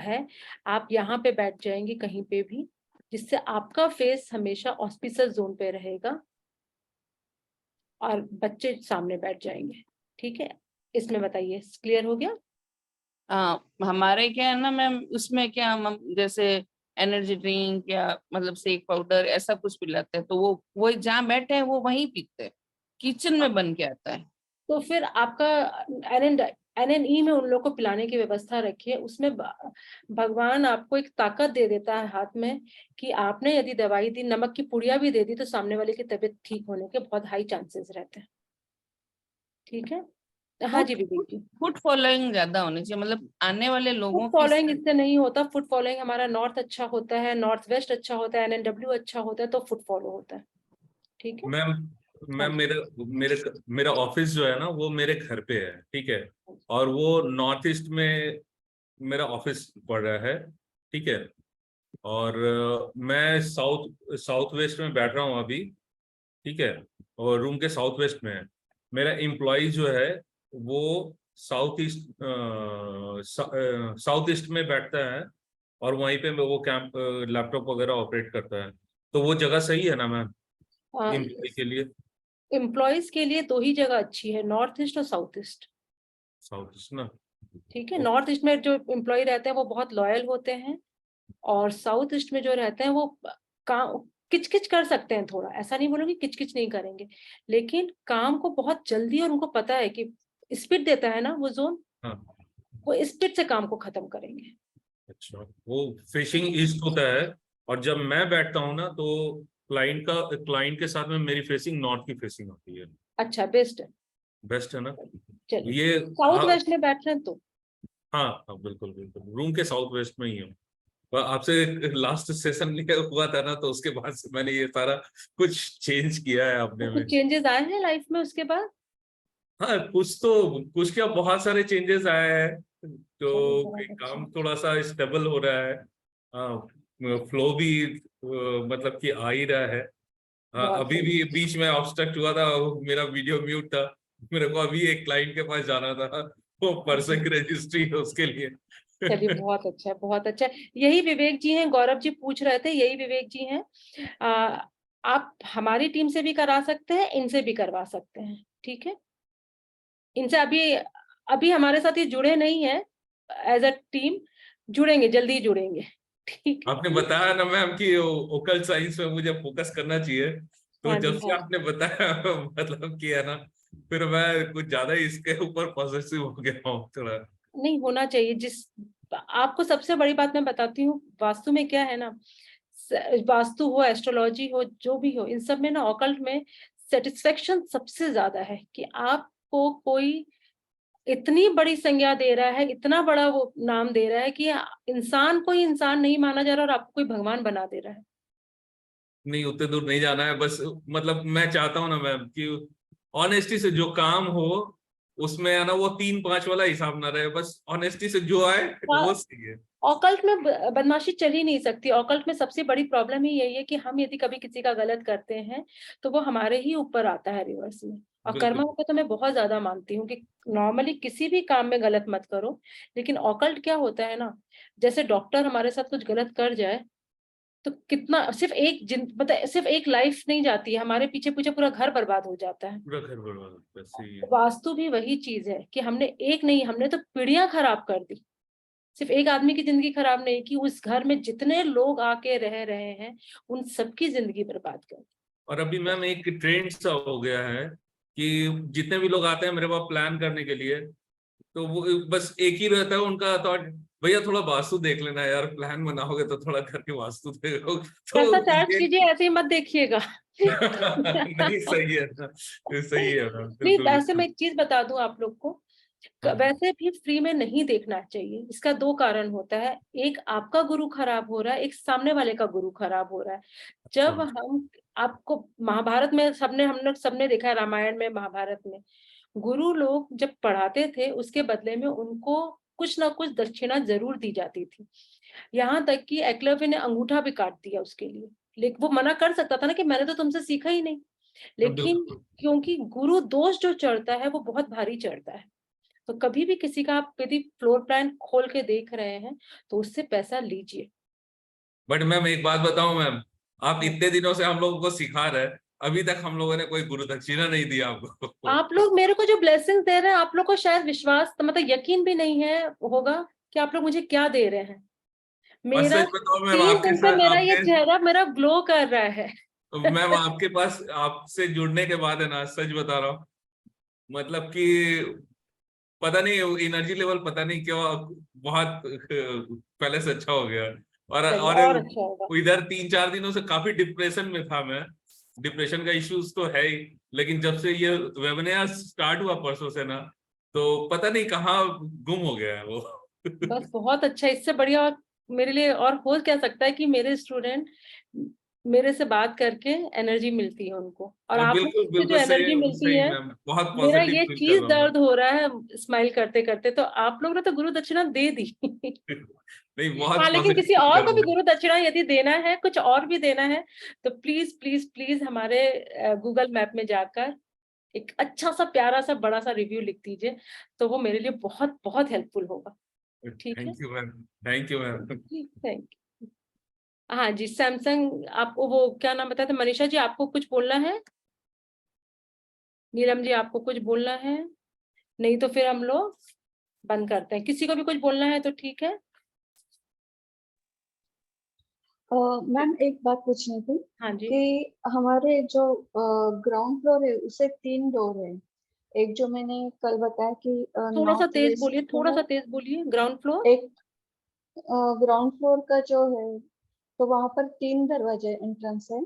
है, आप यहाँ पे बैठ जाएंगे कहीं पे भी, जिससे आपका फेस हमेशा ऑस्पिशियस जोन पे रहेगा और बच्चे सामने बैठ जाएंगे। ठीक है, इसमें बताइए, क्लियर हो गया? हमारे क्या है ना मैम, उसमें क्या हम जैसे एनर्जी ड्रिंक या मतलब शेक पाउडर ऐसा कुछ पिलाते हैं, तो वो जहाँ बैठे हैं वो वहीं पीते हैं, किचन में बन के आता है। तो फिर आपका NNE में उन लोग को पिलाने की व्यवस्था रखिए। उसमें भगवान आपको एक ताकत दे देता है हाथ में, कि आपने यदि दवाई दी, नमक की पुड़िया भी दे दी, तो सामने वाले की तबीयत ठीक होने के बहुत हाई चांसेस रहते हैं। ठीक है, हाँ जी विवेक जी। फुट फॉलोइंग ज्यादा होनी चाहिए, मतलब आने वाले लोगों फुट फॉलोइंग इससे नहीं होता। फुट फॉलोइंग हमारा नॉर्थ अच्छा होता है, नॉर्थ वेस्ट अच्छा होता है, NNW अच्छा होता है, तो फुट फॉलो होता है। ठीक है मैम मेरा ऑफिस जो है ना, वो मेरे घर पे है, ठीक है, और वो नॉर्थ ईस्ट में मेरा ऑफिस पड़ रहा है, ठीक है। और मैं साउथ वेस्ट में बैठ रहा हूँ अभी, ठीक है, और रूम के साउथ वेस्ट में है। मेरा एम्प्लॉय जो है वो साउथ ईस्ट में बैठता है, और वहीं पे वो कैंप लैपटॉप वगैरह ऑपरेट करता है। तो वो जगह सही है ना मैम एम्प्लॉय के लिए? एम्प्लॉयज के लिए दो ही जगह अच्छी है, नॉर्थ ईस्ट और साउथ ईस्ट। साउथ ईस्ट ना? ठीक है, नॉर्थ ईस्ट में जो एम्प्लॉय रहते हैं वो बहुत लॉयल होते हैं, और साउथ ईस्ट में जो रहते हैं वो काम किचकिच कर सकते हैं थोड़ा, ऐसा नहीं बोलूंगी किचकिच नहीं करेंगे, लेकिन काम को बहुत जल्दी, और उनको पता है कि स्पीड देता है ना वो जोन, हाँ। वो स्पीड से काम को खत्म करेंगे। अच्छा, वो फेसिंग ईस्ट होता है, और जब मैं बैठता हूँ ना तो क्लाइंट के साथ में मेरी फेसिंग नॉर्थ की फेसिंग होती है। अच्छा, बेस्ट है। बेस्ट है ना? चलिए, ये साउथ वेस्ट में बैठ रहे हैं तो हाँ हाँ, बिल्कुल बिल्कुल, रूम के साउथ वेस्ट में ही हूँ। आपसे लास्ट सेशन लिया हुआ था ना, तो उसके बाद से मैंने ये सारा कुछ चेंज किया है अपने कुछ में। चेंजेस आए हैं लाइफ में उसके बाद? हाँ, कुछ क्या, बहुत सारे चेंजेस आए हैं। चलिए, तो बहुत अच्छा। काम थोड़ा सा स्टेबल हो रहा है, फ्लो भी मतलब कि आ ही रहा है। बहुत अभी सही। भी बीच में ऑब्स्ट्रक्ट हुआ था, मेरा वीडियो म्यूट था, मेरे को अभी एक क्लाइंट के पास जाना था, वो पर्सन की रजिस्ट्री है उसके लिए। चलिए, बहुत अच्छा है, बहुत अच्छा है। यही विवेक जी हैं, गौरव जी पूछ रहे थे, यही विवेक जी हैं। आप हमारी टीम से भी करा सकते हैं, इनसे भी करवा सकते हैं, ठीक है। इनसे अभी अभी हमारे साथ ये जुड़े नहीं है एज अ टीम, जुड़ेंगे, जल्दी जुड़ेंगे, ठीक है। आपने बताया ना मैम कि ओकल साइंस में मुझे फोकस करना चाहिए, तो हाँ जी, जब से हाँ। आपने बताया मतलब कि है ना, फिर मैं कुछ ज्यादा ही इसके ऊपर पॉजिटिव हो गया हूँ थोड़ा। नहीं, होना चाहिए। आपको सबसे बड़ी बात मैं बताती हूँ, वास्तु में क्या है ना, वास्तु हो, एस्ट्रोलॉजी हो, जो भी हो, इन सब में ना, ऑकल्ट में सेटिस्फेक्शन सबसे ज्यादा है कि आपको कोई इतनी बड़ी संज्ञा दे रहा है, इतना बड़ा वो नाम दे रहा है कि इंसान को ही इंसान नहीं माना जा रहा, और आपको कोई भगवान बना दे रहा है। नहीं, उतने दूर नहीं जाना है, बस मतलब मैं चाहता हूँ ना मैम कि ऑनेस्टी से जो काम हो उसमें है ना, वो 3-5 वाला हिसाब ना रहे, बस ऑनेस्टी से जो आए वो सही है। ऑकल्ट में बदमाशी चल ही नहीं सकती। ऑकल्ट में सबसे बड़ी प्रॉब्लम ही यही है कि हम यदि कभी किसी का गलत करते हैं तो वो हमारे ही ऊपर आता है रिवर्स में। और कर्मा बिल्कुल। को तो मैं बहुत ज्यादा मानती हूँ कि नॉर्मली किसी भी काम में गलत मत करो, लेकिन ऑकल्ट क्या होता है ना, जैसे डॉक्टर हमारे साथ कुछ गलत कर जाए तो कितना, सिर्फ एक मतलब सिर्फ एक लाइफ नहीं जाती है, हमारे पीछे पीछे पूरा घर बर्बाद हो जाता है। पूरा घर बर्बाद होता है, सही है। वास्तु भी वही चीज है कि हमने एक नहीं, हमने तो पीढ़ियां खराब कर दी। सिर्फ एक आदमी की जिंदगी खराब नहीं की, उस घर में जितने लोग आके रह रहे हैं उन सबकी जिंदगी बर्बाद कर दी। और अभी मैम एक ट्रेंड सा हो गया है कि जितने भी लोग आते हैं मेरे पास प्लान करने के लिए, तो वो बस एक ही रहता है उनका थॉट, भैया थोड़ा वास्तु देख लेना यार, प्लान बनाओगे तो थोड़ा घर के वास्तु देखो। पैसा तो चार्ज ये कीजिए, ऐसे ही मत देखिएगा। नहीं, सही है ना, सही है मैम, नहीं, बिल्कुल वैसे मैं बिल्कुल। एक चीज बता दूं आप लोग को, हाँ, वैसे भी फ्री में नहीं देखना चाहिए। इसका दो कारण होता है, एक आपका गुरु खराब हो रहा है, एक सामने वाले का गुरु खराब हो रहा है। जब हम, आपको महाभारत में हम लोग सबने देखा है, रामायण में, महाभारत में, गुरु लोग जब पढ़ाते थे उसके बदले में उनको कुछ ना कुछ दक्षिणा जरूर दी जाती थी। यहाँ तक कि एकलव्य ने अंगूठा भी काट दिया उसके लिए, लेकिन वो मना कर सकता था ना कि मैंने तो तुमसे सीखा ही नहीं, लेकिन बिल्कुल। क्योंकि गुरु दोष जो चढ़ता है वो बहुत भारी चढ़ता है। तो कभी भी किसी का आप यदि फ्लोर प्लान खोल के देख रहे हैं तो उससे पैसा लीजिए। बट मैम एक बात बताऊं मैम, आप इतने दिनों से हम लोगों को सिखा रहे हैं, अभी तक हम लोगों ने कोई गुरु दक्षिणा नहीं दिया आपको। आप लोग मेरे को जो ब्लेसिंग्स दे रहे हैं, आप लोग को शायद विश्वास, मतलब यकीन भी नहीं है होगा कि आप लोग मुझे क्या दे रहे हैं। और मेरा सच बताओ मैम, 3 दिन आपके से साथ मेरा ये आपके चेहरा मेरा ग्लो कर रहा है। मैम आपके पास आपसे जुड़ने के बाद है ना, सच बता रहा हूँ, मतलब कि पता नहीं एनर्जी लेवल पता नहीं क्यों बहुत पहले से अच्छा हो गया। चलिए, और और अच्छा होगा। इधर 3-4 दिनों से काफी डिप्रेशन में था मैं। डिप्रेशन का इश्यूज तो है ही, लेकिन जब से ये वेबिनार स्टार्ट हुआ परसों से ना, तो पता नहीं कहाँ गुम हो गया है वो। बस बहुत अच्छा, इससे बढ़िया और मेरे लिए और हो क्या सकता है कि मेरे स्टूडेंट मेरे से बात करके एनर्जी मिलती है उनको, और हाँ, आप बिल्कुल लोगों से जो बिल्कुल सही एनर्जी मिलती सही है, मैम, बहुत मेरा पॉजिटिव ये फील कर चीज रहा हूँ मैं। दर्द हो रहा है स्माइल करते करते, तो आप लोग ने तो गुरु दक्षिणा दे दी। नहीं, बहुत हाँ, लेकिन पॉजिटिव किसी फील और कर को रहा भी हूँ। गुरु दक्षिणा यदि देना है, कुछ और भी देना है, तो प्लीज प्लीज प्लीज हमारे गूगल मैप में जाकर एक अच्छा सा प्यारा सा बड़ा सा रिव्यू लिख दीजिए, तो वो मेरे लिए बहुत बहुत हेल्पफुल होगा। ठीक है, thank you ma'am, thank you ma'am. Thank you. हाँ जी, सैमसंग, आपको वो क्या नाम बताते, मनीषा जी आपको कुछ बोलना है? नीलम जी आपको कुछ बोलना है? नहीं तो फिर हम लोग बंद करते हैं। किसी को भी कुछ बोलना है तो ठीक है। मैम एक बात पूछनी थी हाँ जी, कि हमारे जो ग्राउंड फ्लोर है उसे 3 डोर है। एक जो मैंने कल बताया कि थोड़ा सा नॉर्थ तेज वेस्ट बोलिए, को थोड़ा है। सा तेज बोलिए। ग्राउंड फ्लोर, एक ग्राउंड फ्लोर का जो है तो वहां पर 3 दरवाजे एंट्रेंस है।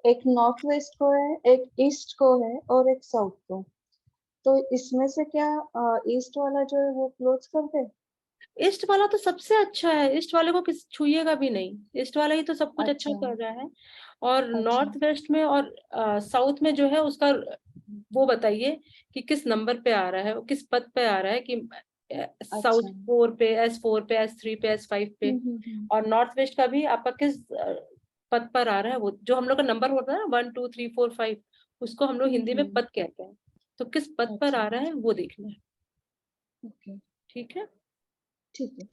एक नॉर्थ वेस्ट को है, एक ईस्ट को है और एक साउथ को। तो इसमें से क्या ईस्ट वाला जो है वो क्लोज कर दे? ईस्ट वाला तो सबसे अच्छा है, ईस्ट वाले को किस छूइएगा भी नहीं, ईस्ट वाला ही तो सब कुछ अच्छा अच्छा कर रहा है। और अच्छा नॉर्थ वेस्ट में और साउथ में जो है उसका वो बताइए कि किस नंबर पे आ रहा है, किस पद पे आ रहा है, कि साउथ अच्छा 4 पे, S4 पे, S3 पे, S5 पे, और नॉर्थ वेस्ट का भी आपका किस पद पर आ रहा है, वो जो हम लोग का नंबर होता है ना 1 2 3 4 5, उसको हम लोग हिंदी में पद कहते हैं। तो किस पद पर अच्छा आ रहा है वो देखना है। ओके ठीक है, ठीक है।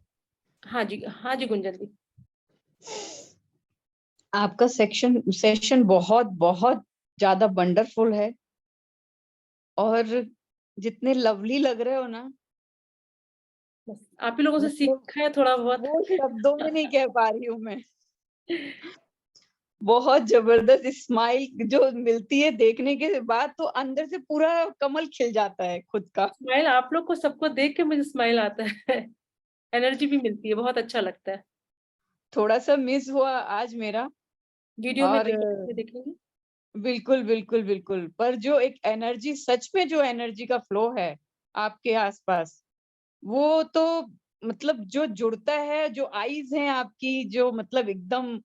हाँ जी, हाँ जी गुंजन जी। आपका सेशन बहुत बहुत ज्यादा वंडरफुल है, और जितने लवली लग रहे हो ना, बस आप ही लोगों से मतलब सीखा है थोड़ा बहुत। वो शब्दों में नहीं कह पा रही हूँ मैं। बहुत जबरदस्त स्माइल जो मिलती है देखने के बाद, तो अंदर से पूरा कमल खिल जाता है खुद का। स्माइल आप लोग को, सबको देख के मुझे स्माइल आता है। एनर्जी भी मिलती है, बहुत अच्छा लगता है। थोड़ा सा मिस हुआ आज मेरा, वीडियो में और देखेंगे। बिल्कुल बिल्कुल बिल्कुल, पर जो एक एनर्जी, सच में जो एनर्जी का फ्लो है आपके आसपास, वो तो मतलब जो जुड़ता है, जो आईज हैं आपकी, जो मतलब एकदम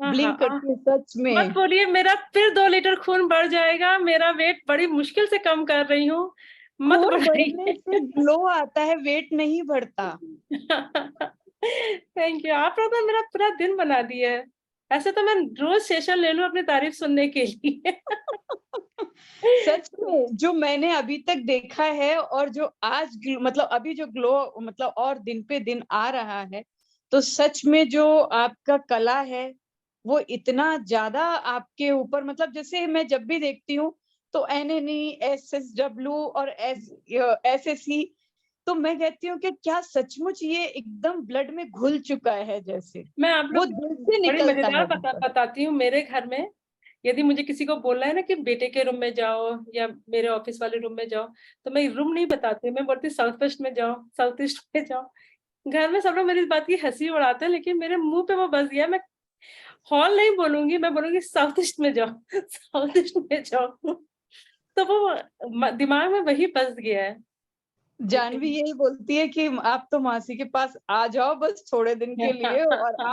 ब्लिंक करती है सच मत में। बोलिए, मेरा फिर 2 लीटर खून बढ़ जाएगा। मेरा वेट बड़ी मुश्किल से कम कर रही हूँ, मत खून बढ़ने बढ़ाइए। से ग्लो आता है, वेट नहीं बढ़ता। थैंक यू, आप लोगों ने मेरा पूरा दिन बना दिया है। ऐसे तो मैं रोज सेशन ले लूं अपनी तारीफ सुनने के लिए। सच में जो मैंने अभी तक देखा है, और जो आज मतलब अभी जो ग्लो मतलब और दिन पे दिन आ रहा है, तो सच में जो आपका कला है वो इतना ज्यादा आपके ऊपर, मतलब जैसे मैं जब भी देखती हूँ तो NNE, SSW और SSE, तो मैं कहती हूँ कि क्या सचमुच ये एकदम ब्लड में घुल चुका है, जैसे मैं आप वो लोग दिल से बड़ी निकलता मजेदार है भीतर। बताती हूँ। मेरे घर में यदि मुझे किसी को बोलना है ना कि बेटे के रूम में जाओ या मेरे ऑफिस वाले रूम में जाओ, तो मैं रूम नहीं बताती, मैं बोलती साउथ वेस्ट में जाओ, साउथ ईस्ट में जाओ। घर में सब लोग मेरी इस बात की हंसी उड़ाते हैं, लेकिन मेरे मुंह पे वो बस गया। मैं हॉल नहीं बोलूंगी, मैं बोलूंगी साउथ ईस्ट में जाओ, साउथ ईस्ट में जाओ। तो वो दिमाग में वही बस गया है। जानवी यही बोलती है कि आप तो मासी के पास आ जाओ बस थोड़े दिन के लिए, और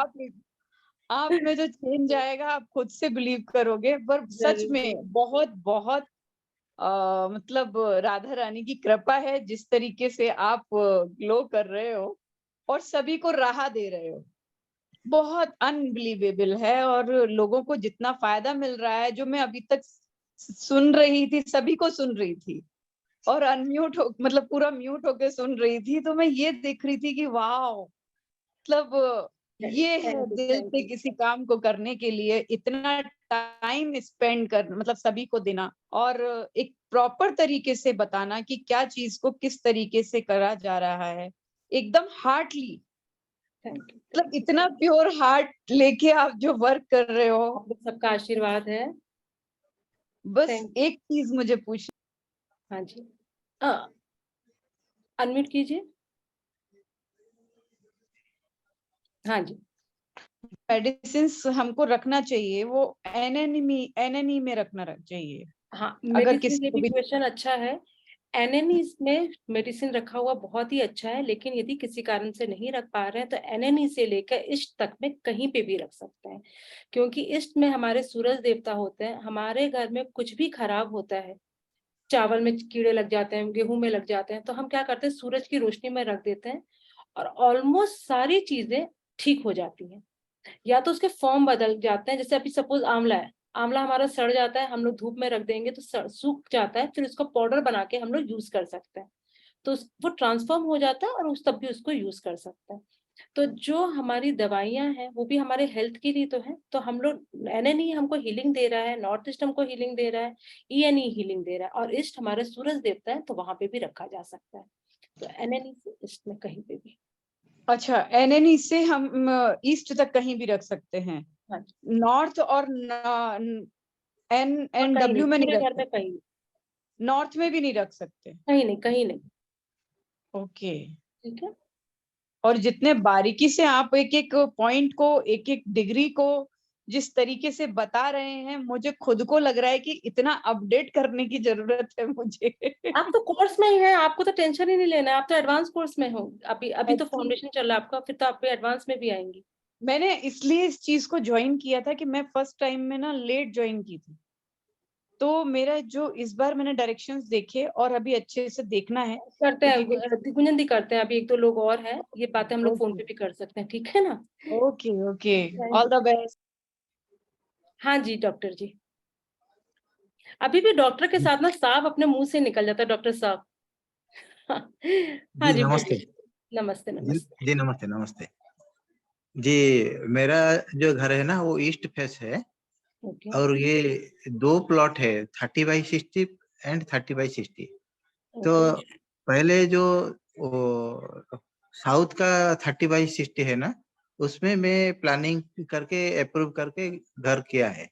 आप में जो चेंज आएगा आप खुद से बिलीव करोगे। पर सच में बहुत बहुत मतलब राधा रानी की कृपा है, जिस तरीके से आप ग्लो कर रहे हो और सभी को राह दे रहे हो, बहुत अनबिलीवेबल है। और लोगों को जितना फायदा मिल रहा है, जो मैं अभी तक सुन रही थी, सभी को सुन रही थी और अनम्यूट हो, मतलब पूरा म्यूट होके सुन रही थी, तो मैं ये देख रही थी कि वाह, मतलब ये है दिल से किसी काम को करने के लिए इतना टाइम स्पेंड कर, मतलब सभी को देना और एक प्रॉपर तरीके से बताना कि क्या चीज को किस तरीके से करा जा रहा है, एकदम हार्टली, मतलब इतना प्योर हार्ट लेके आप जो वर्क कर रहे हो, सबका आशीर्वाद है। बस एक चीज मुझे पूछ। हाँ जी, अनम्यूट कीजिए। हाँ जी, मेडिसिन हमको रखना चाहिए, वो एनएनई में रखना चाहिए। हाँ, अगर मेडिसिन किसी ये को भी भी क्वेश्चन अच्छा है। एनेनीस में मेडिसिन रखा हुआ बहुत ही अच्छा है, लेकिन यदि किसी कारण से नहीं रख पा रहे हैं तो एनेनी से लेकर इष्ट तक में कहीं पे भी रख सकते हैं, क्योंकि इष्ट में हमारे सूरज देवता होते हैं। हमारे घर में कुछ भी खराब होता है, चावल में कीड़े लग जाते हैं, गेहूं में लग जाते हैं, तो हम क्या करते हैं, सूरज की रोशनी में रख देते हैं और ऑलमोस्ट सारी चीजें ठीक हो जाती हैं, या तो उसके फॉर्म बदल जाते हैं। जैसे अभी सपोज आंवला है, आंवला हमारा सड़ जाता है, हम लोग धूप में रख देंगे तो सूख जाता है, फिर उसको पाउडर बना के हम लोग यूज कर सकते हैं, तो वो ट्रांसफॉर्म हो जाता है और उस तब भी उसको यूज कर सकते हैं। तो जो हमारी दवाइयां हैं वो भी हमारे हेल्थ के लिए तो है, तो हम लोग एनएनई हमको हीलिंग दे रहा है, नॉर्थ ईस्ट हमको हीलिंग दे रहा है, ईएनई हीलिंग दे रहा है, और ईस्ट हमारे सूरज देवता है, तो वहां पे भी रखा जा सकता है। तो एनएनई से ईस्ट में कहीं पे भी। अच्छा, एनएनई से हम ईस्ट तक कहीं भी रख सकते हैं, हाँ, नॉर्थ और एन और एन कहीं डब्ल्यू नहीं, में नहीं पूरे रख घर में सकते, कहीं नहीं, नॉर्थ में भी नहीं रख सकते। कहीं नहीं, कहीं नहीं। ओके, ठीक है। और जितने बारीकी से आप एक एक पॉइंट को, एक एक डिग्री को जिस तरीके से बता रहे हैं, मुझे खुद को लग रहा है कि इतना अपडेट करने की जरूरत है मुझे। आप तो कोर्स में ही हैं, आपको तो टेंशन ही नहीं लेना है, आप तो एडवांस कोर्स में हो। अभी अभी तो Actually, फाउंडेशन चल रहा है आपका, फिर तो आप एडवांस में भी आएंगी। मैंने इसलिए इस चीज को ज्वाइन किया था कि मैं फर्स्ट टाइम में ना लेट ज्वाइन की थी, तो मेरा जो इस बार मैंने डायरेक्शंस देखे और अभी अच्छे से देखना है। करते हैं, क्योंकि गुंजन दी करते हैं, अभी एक दो लोग और हैं, ये बातें हम लोग फोन ओके पे भी कर सकते हैं, ठीक है ना। Okay okay, Thank all the you. Best. हाँ जी डॉक्टर जी, अभी भी डॉक्टर के साथ ना सांप अपने मुंह से निकल जाता है, डॉक्टर साहब। हाँ जी जी नमस्ते। बोलिए। नमस्ते जी नमस्ते। जी नमस्ते नमस्ते। जी मेरा जो घर है ना वो ईस्ट फेस है, ओके और ये 2 प्लॉट है, 30/60 एंड 30/60। तो ओके पहले जो साउथ का 30/60 है ना, उसमें मैं प्लानिंग करके अप्रूव करके घर किया है,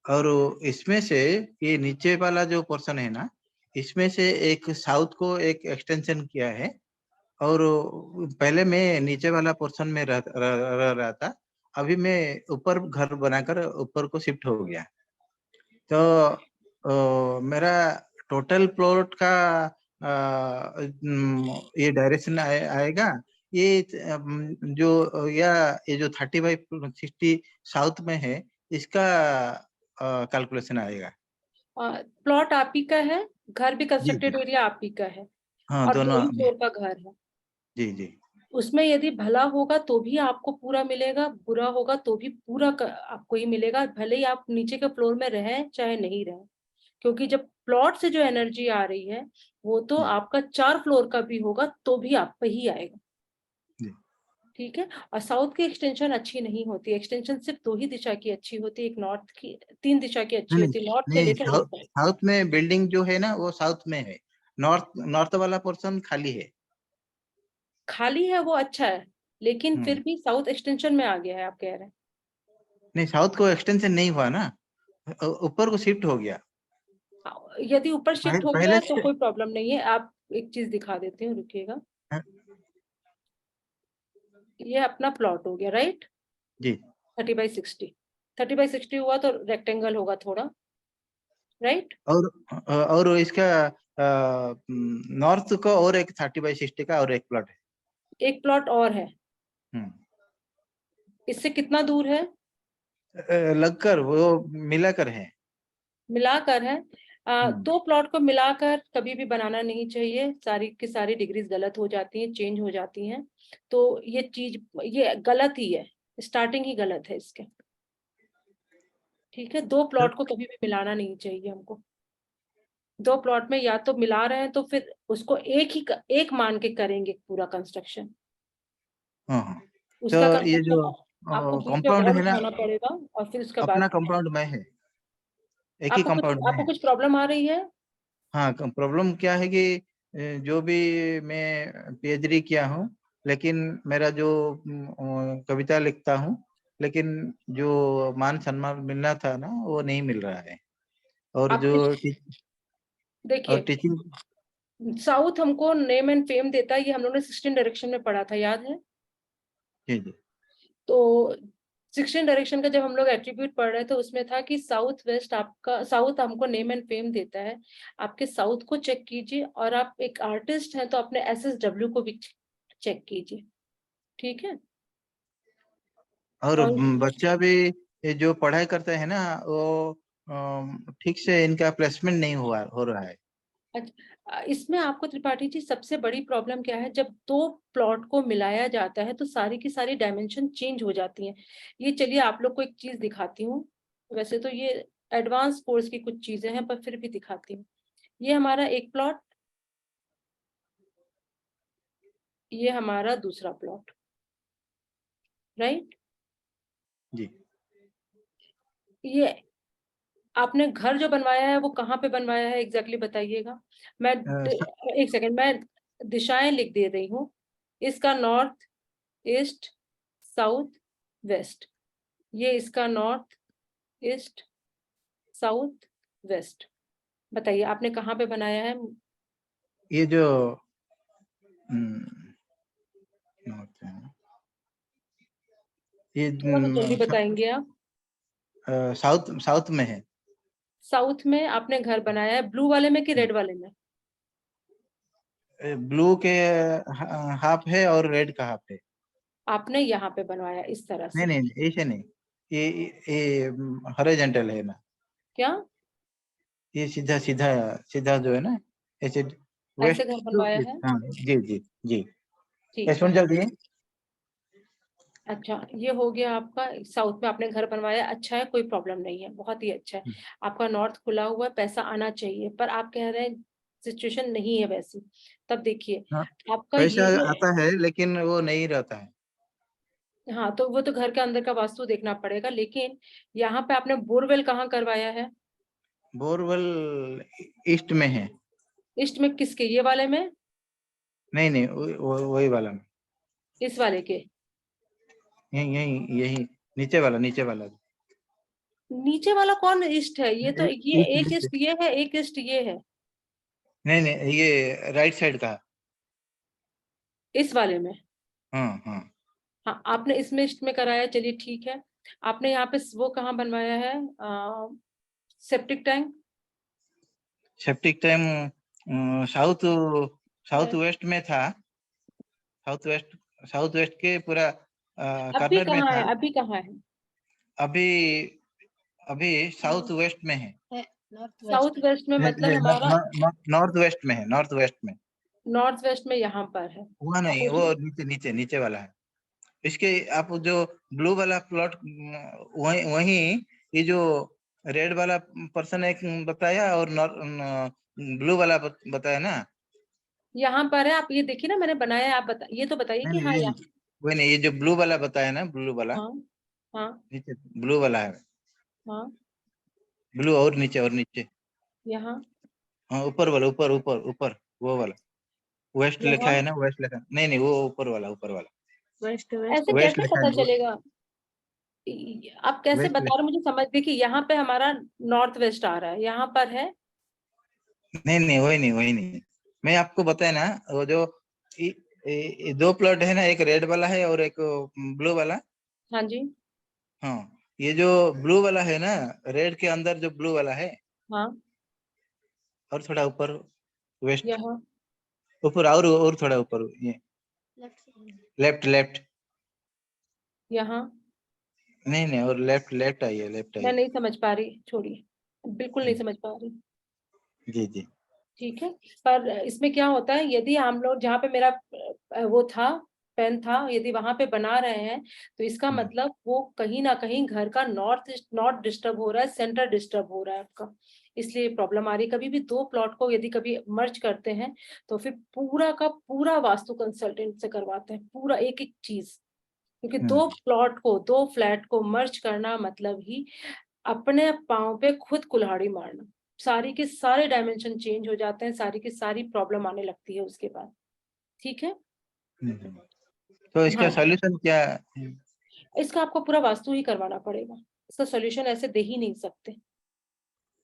और इसमें से ये नीचे वाला जो पोर्शन है ना, इसमें से एक साउथ को एक एक्सटेंशन किया है, और पहले मैं नीचे वाला पोर्शन में रह रहा था, अभी मैं ऊपर घर बनाकर ऊपर को शिफ्ट हो गया। तो मेरा टोटल प्लॉट का ये डायरेक्शन आएगा, ये जो या ये जो 30/60 साउथ में है, इसका कैलकुलेशन आएगा। प्लॉट आप ही का है, घर भी जी कंस्ट्रक्टेड जी एरिया आप ही का है, हाँ, और दोनों ग्राउंड फ्लोर का घर है। जी जी उसमें यदि भला होगा तो भी आपको पूरा मिलेगा, बुरा होगा तो भी पूरा आपको ही मिलेगा, भले ही आप नीचे के फ्लोर में रहें चाहे नहीं रहें, क्योंकि जब प्लॉट से जो एनर्जी आ रही है वो तो आपका 4 फ्लोर का भी होगा तो भी आप पे ही आएगा। जी। ठीक है। और साउथ की एक्सटेंशन अच्छी नहीं होती, एक्सटेंशन सिर्फ 2 ही दिशा की अच्छी होती है, एक नॉर्थ की, 3 दिशा की अच्छी नहीं होती है, नॉर्थ से नहीं, लेकर साउथ ईस्ट तक। साउथ में बिल्डिंग जो है ना वो साउथ में है, नॉर्थ नॉर्थ वाला पोर्शन खाली है। खाली है वो अच्छा है, लेकिन हम्म फिर भी साउथ एक्सटेंशन में आ गया है, आप कह रहे हैं। नहीं, साउथ को एक्सटेंशन नहीं हुआ ना, ऊपर को शिफ्ट हो गया। यदि ऊपर शिफ्ट हो गया पहले है तो से कोई प्रॉब्लम नहीं है, आप एक चीज दिखा देती हूँ, रुकिएगा। ये अपना प्लॉट हो गया, राइट। जी 30/60, 30/60 हुआ तो रेक्टेंगल होगा थोड़ा, राइट। और इसका नॉर्थ को और एक 30/60 का और एक प्लॉट है। एक प्लॉट और है, हम्म इससे कितना दूर है? लगकर वो मिलाकर है। मिलाकर है। 2 प्लॉट को मिलाकर कभी भी बनाना नहीं चाहिए, सारी की सारी डिग्रीज गलत हो जाती हैं, चेंज हो जाती हैं, तो ये चीज ये गलत ही है, स्टार्टिंग ही गलत है इसके। ठीक है, 2 प्लॉट को कभी भी मिलाना नहीं चाहिए हमको। 2 प्लॉट में या तो मिला रहे हैं तो फिर उसको एक मान के करेंगे पूरा कंस्ट्रक्शन, हाँ हाँ। तो उसका ये जो कंस्ट्रक्शन आपको बीच में कंपाउंड वॉल है ना, उठाना पड़ेगा और फिर उसके बाद अपना कंपाउंड में है, एक ही कंपाउंड में आपको है। कुछ प्रॉब्लम आ रही है? हाँ, प्रॉब्लम क्या है कि जो भी मैं पीएचडी किया हूँ, लेकिन मेरा जो कविता लिखता हूँ, लेकिन जो मान सम्मान मिलना था ना वो नहीं मिल रहा है, और आप जो देखिए, टीचिंग। साउथ हमको नेम एंड फेम देता है, ये हम लोगों ने 16 डायरेक्शन में पढ़ा था, याद है? जी जी तो 16 डायरेक्शन का जब हम लोग एट्रीब्यूट पढ़ रहे थे उसमें था कि साउथ वेस्ट आपका, साउथ हमको नेम एंड फेम देता है, आपके साउथ को चेक कीजिए, और आप एक आर्टिस्ट हैं तो अपने SSW को भी चेक कीजिए, ठीक है। और और बच्चा भी ये जो पढ़ाई करते हैं ना वो ठीक से इनका प्लेसमेंट नहीं हो रहा है। इसमें आपको त्रिपाठी जी सबसे बड़ी प्रॉब्लम क्या है, जब दो प्लॉट को मिलाया जाता है तो सारी की सारी डायमेंशन चेंज हो जाती हैं। ये चलिए आप लोग को एक चीज दिखाती हूँ, वैसे तो ये एडवांस कोर्स की कुछ चीजें हैं पर फिर भी दिखाती हूँ। ये हमारा एक प्लॉट, ये हमारा दूसरा प्लॉट, राइट। जी। ये आपने घर जो बनवाया है वो कहाँ पे बनवाया है एग्जैक्टली बताइएगा। मैं एक सेकंड, मैं दिशाएं लिख दे रही हूँ। इसका नॉर्थ ईस्ट साउथ वेस्ट, ये इसका नॉर्थ ईस्ट साउथ वेस्ट, बताइए आपने कहाँ पे बनाया है। ये जो ये थोड़ा सा जल्दी बताएंगे आप। साउथ साउथ में है। साउथ में आपने घर बनाया है, ब्लू वाले में कि रेड वाले में? ब्लू के हाफ है और रेड का हाफ है। आपने यहाँ पे बनवाया इस तरह से? नहीं नहीं ऐसे नहीं, ये हॉरिजॉन्टल है ना। क्या? ये सीधा सीधा सीधा जो है ना ऐसे ऐसे वेस्ट घर बनवाया है? हाँ जी जी जी। ठीक है, सुन जल्दी। अच्छा ये हो गया आपका साउथ में आपने घर बनवाया, अच्छा है, कोई प्रॉब्लम नहीं है, बहुत ही अच्छा है। आपका नॉर्थ खुला हुआ है, पैसा आना चाहिए, पर आप कह रहे हैं सिचुएशन नहीं है वैसी। तब देखिए हाँ, आपका पैसा ये, आता है लेकिन वो नहीं रहता है। हाँ तो वो तो घर के अंदर का वास्तु देखना पड़ेगा, लेकिन यहाँ पे आपने बोरवेल कहाँ करवाया है? बोरवेल ईस्ट में है। ईस्ट में किसके, ये वाले में? नहीं नहीं वही वाला में। इस वाले के? यही यही यही नीचे वाला नीचे वाला कौन ईस्ट है? ये तो ये ईस्ट एक ईस्ट। ईस्ट ये है, एक ईस्ट ये है। नहीं नहीं ये राइट साइड का। इस वाले में? हाँ हाँ। हाँ आपने इसमें ईस्ट में कराया, चलिए ठीक है। आपने यहाँ पे वो कहाँ बनवाया है, septic tank? Septic tank south south west में था। साउथ वेस्ट के पूरा अभी कॉर्नर में कहाँ था। है, अभी कहाँ है? अभी अभी साउथ वेस्ट में है। साउथ वेस्ट में मतलब हमारा नॉर्थ वेस्ट में है। नॉर्थ वेस्ट में, नॉर्थ वेस्ट में यहाँ पर है। वो नहीं, वो नीचे नीचे नीचे वाला है। इसके आप जो ब्लू वाला प्लॉट वही वही ये जो रेड वाला पर्सन एक बताया और ब्लू वाला बताया ना। यहाँ पर है, आप ये देखिए ना मैंने बनाया है, आप बता, ये तो बताइए कि नहीं हाँ नहीं यहाँ। वही नहीं, ये जो ब्लू वाला बताया ना, ब्लू वाला हाँ हाँ नीचे ब्लू वाला है। हाँ ब्लू और नीचे यहाँ हाँ ऊपर वाला, ऊपर ऊपर ऊपर वो वाला वेस्ट लिखा यहाँ है ना, वेस्ट लिखा नहीं वो ऊपर वाला वेस्ट ऐसे वेस्ट कैसे लिखा पता है। चलेगा? आप कैसे वेस्ट बता रहे हो मुझे समझ, देखिए यहाँ पे हमारा नॉर्थ वेस्ट आ रहा है, यहाँ पर है। नहीं वही नहीं मैं आपको बताया ना, वो जो दो प्लॉट है ना, एक रेड वाला है और एक ब्लू वाला। हाँ जी। हाँ ये जो ब्लू वाला है ना, रेड के अंदर जो ब्लू वाला है, हाँ और थोड़ा ऊपर वेस्ट यहाँ ऊपर और थोड़ा ऊपर ये लेफ्ट यहाँ नहीं और लेफ्ट आइए मैं नहीं समझ पा रही, छोड़िए, बिल्कुल नहीं समझ पा रही। जी जी। ठीक है, पर इसमें क्या होता है, यदि हम लोग जहाँ पे मेरा वो था पेन था, यदि वहां पे बना रहे हैं तो इसका मतलब वो कहीं ना कहीं घर का नॉर्थ डिस्टर्ब हो रहा है, सेंटर डिस्टर्ब हो रहा है आपका, इसलिए प्रॉब्लम आ रही है। कभी भी दो प्लॉट को यदि कभी मर्ज करते हैं तो फिर पूरा का पूरा वास्तु कंसल्टेंट से करवाते हैं, पूरा एक एक चीज, क्योंकि दो प्लॉट को, दो फ्लैट को मर्ज करना मतलब ही अपने पाँव पे खुद कुल्हाड़ी मारना, सारी के सारे डायमेंशन चेंज हो जाते हैं, सारी की सारी प्रॉब्लम आने लगती है उसके बाद। ठीक है, तो इसका हाँ सॉल्यूशन क्या है? इसका आपको पूरा वास्तु ही करवाना पड़ेगा, इसका सॉल्यूशन ऐसे दे ही नहीं सकते।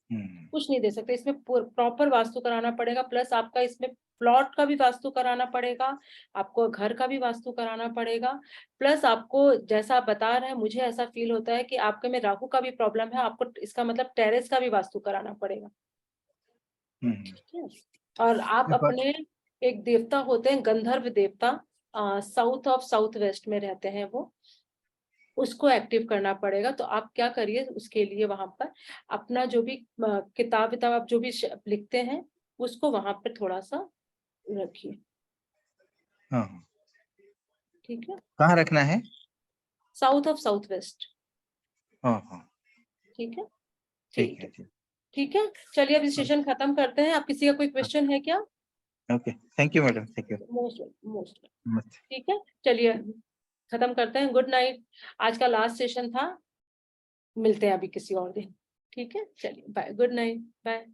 कुछ नहीं दे सकते। इसमें प्रॉपर वास्तु कराना पड़ेगा, प्लस आपका इसमें प्लॉट का भी वास्तु कराना पड़ेगा, आपको घर का भी वास्तु कराना पड़ेगा, प्लस आपको जैसा आप बता रहे हैं मुझे ऐसा फील होता है कि आपके में राहु का भी प्रॉब्लम है, आपको इसका मतलब टेरेस का भी वास्तु कराना पड़ेगा। ठीक है। और आप अपने एक देवता होते हैं गंधर्व देवता, साउथ ऑफ साउथ वेस्ट में रहते हैं वो, उसको एक्टिव करना पड़ेगा। तो आप क्या करिए उसके लिए वहां पर अपना जो भी किताब आप जो भी लिखते हैं उसको वहां पर थोड़ा सा रखिए। ठीक है। कहाँ रखना है? South of south west. हाँ। ठीक है। ठीक है। ठीक है, चलिए अब सेशन खत्म करते हैं। आप किसी का कोई क्वेश्चन है क्या? Okay, thank you madam, thank you. Most ठीक है, चलिए खत्म करते हैं। गुड नाइट, आज का लास्ट सेशन था, मिलते हैं अभी किसी और दिन। ठीक है, चलिए बाय, गुड नाइट, बाय।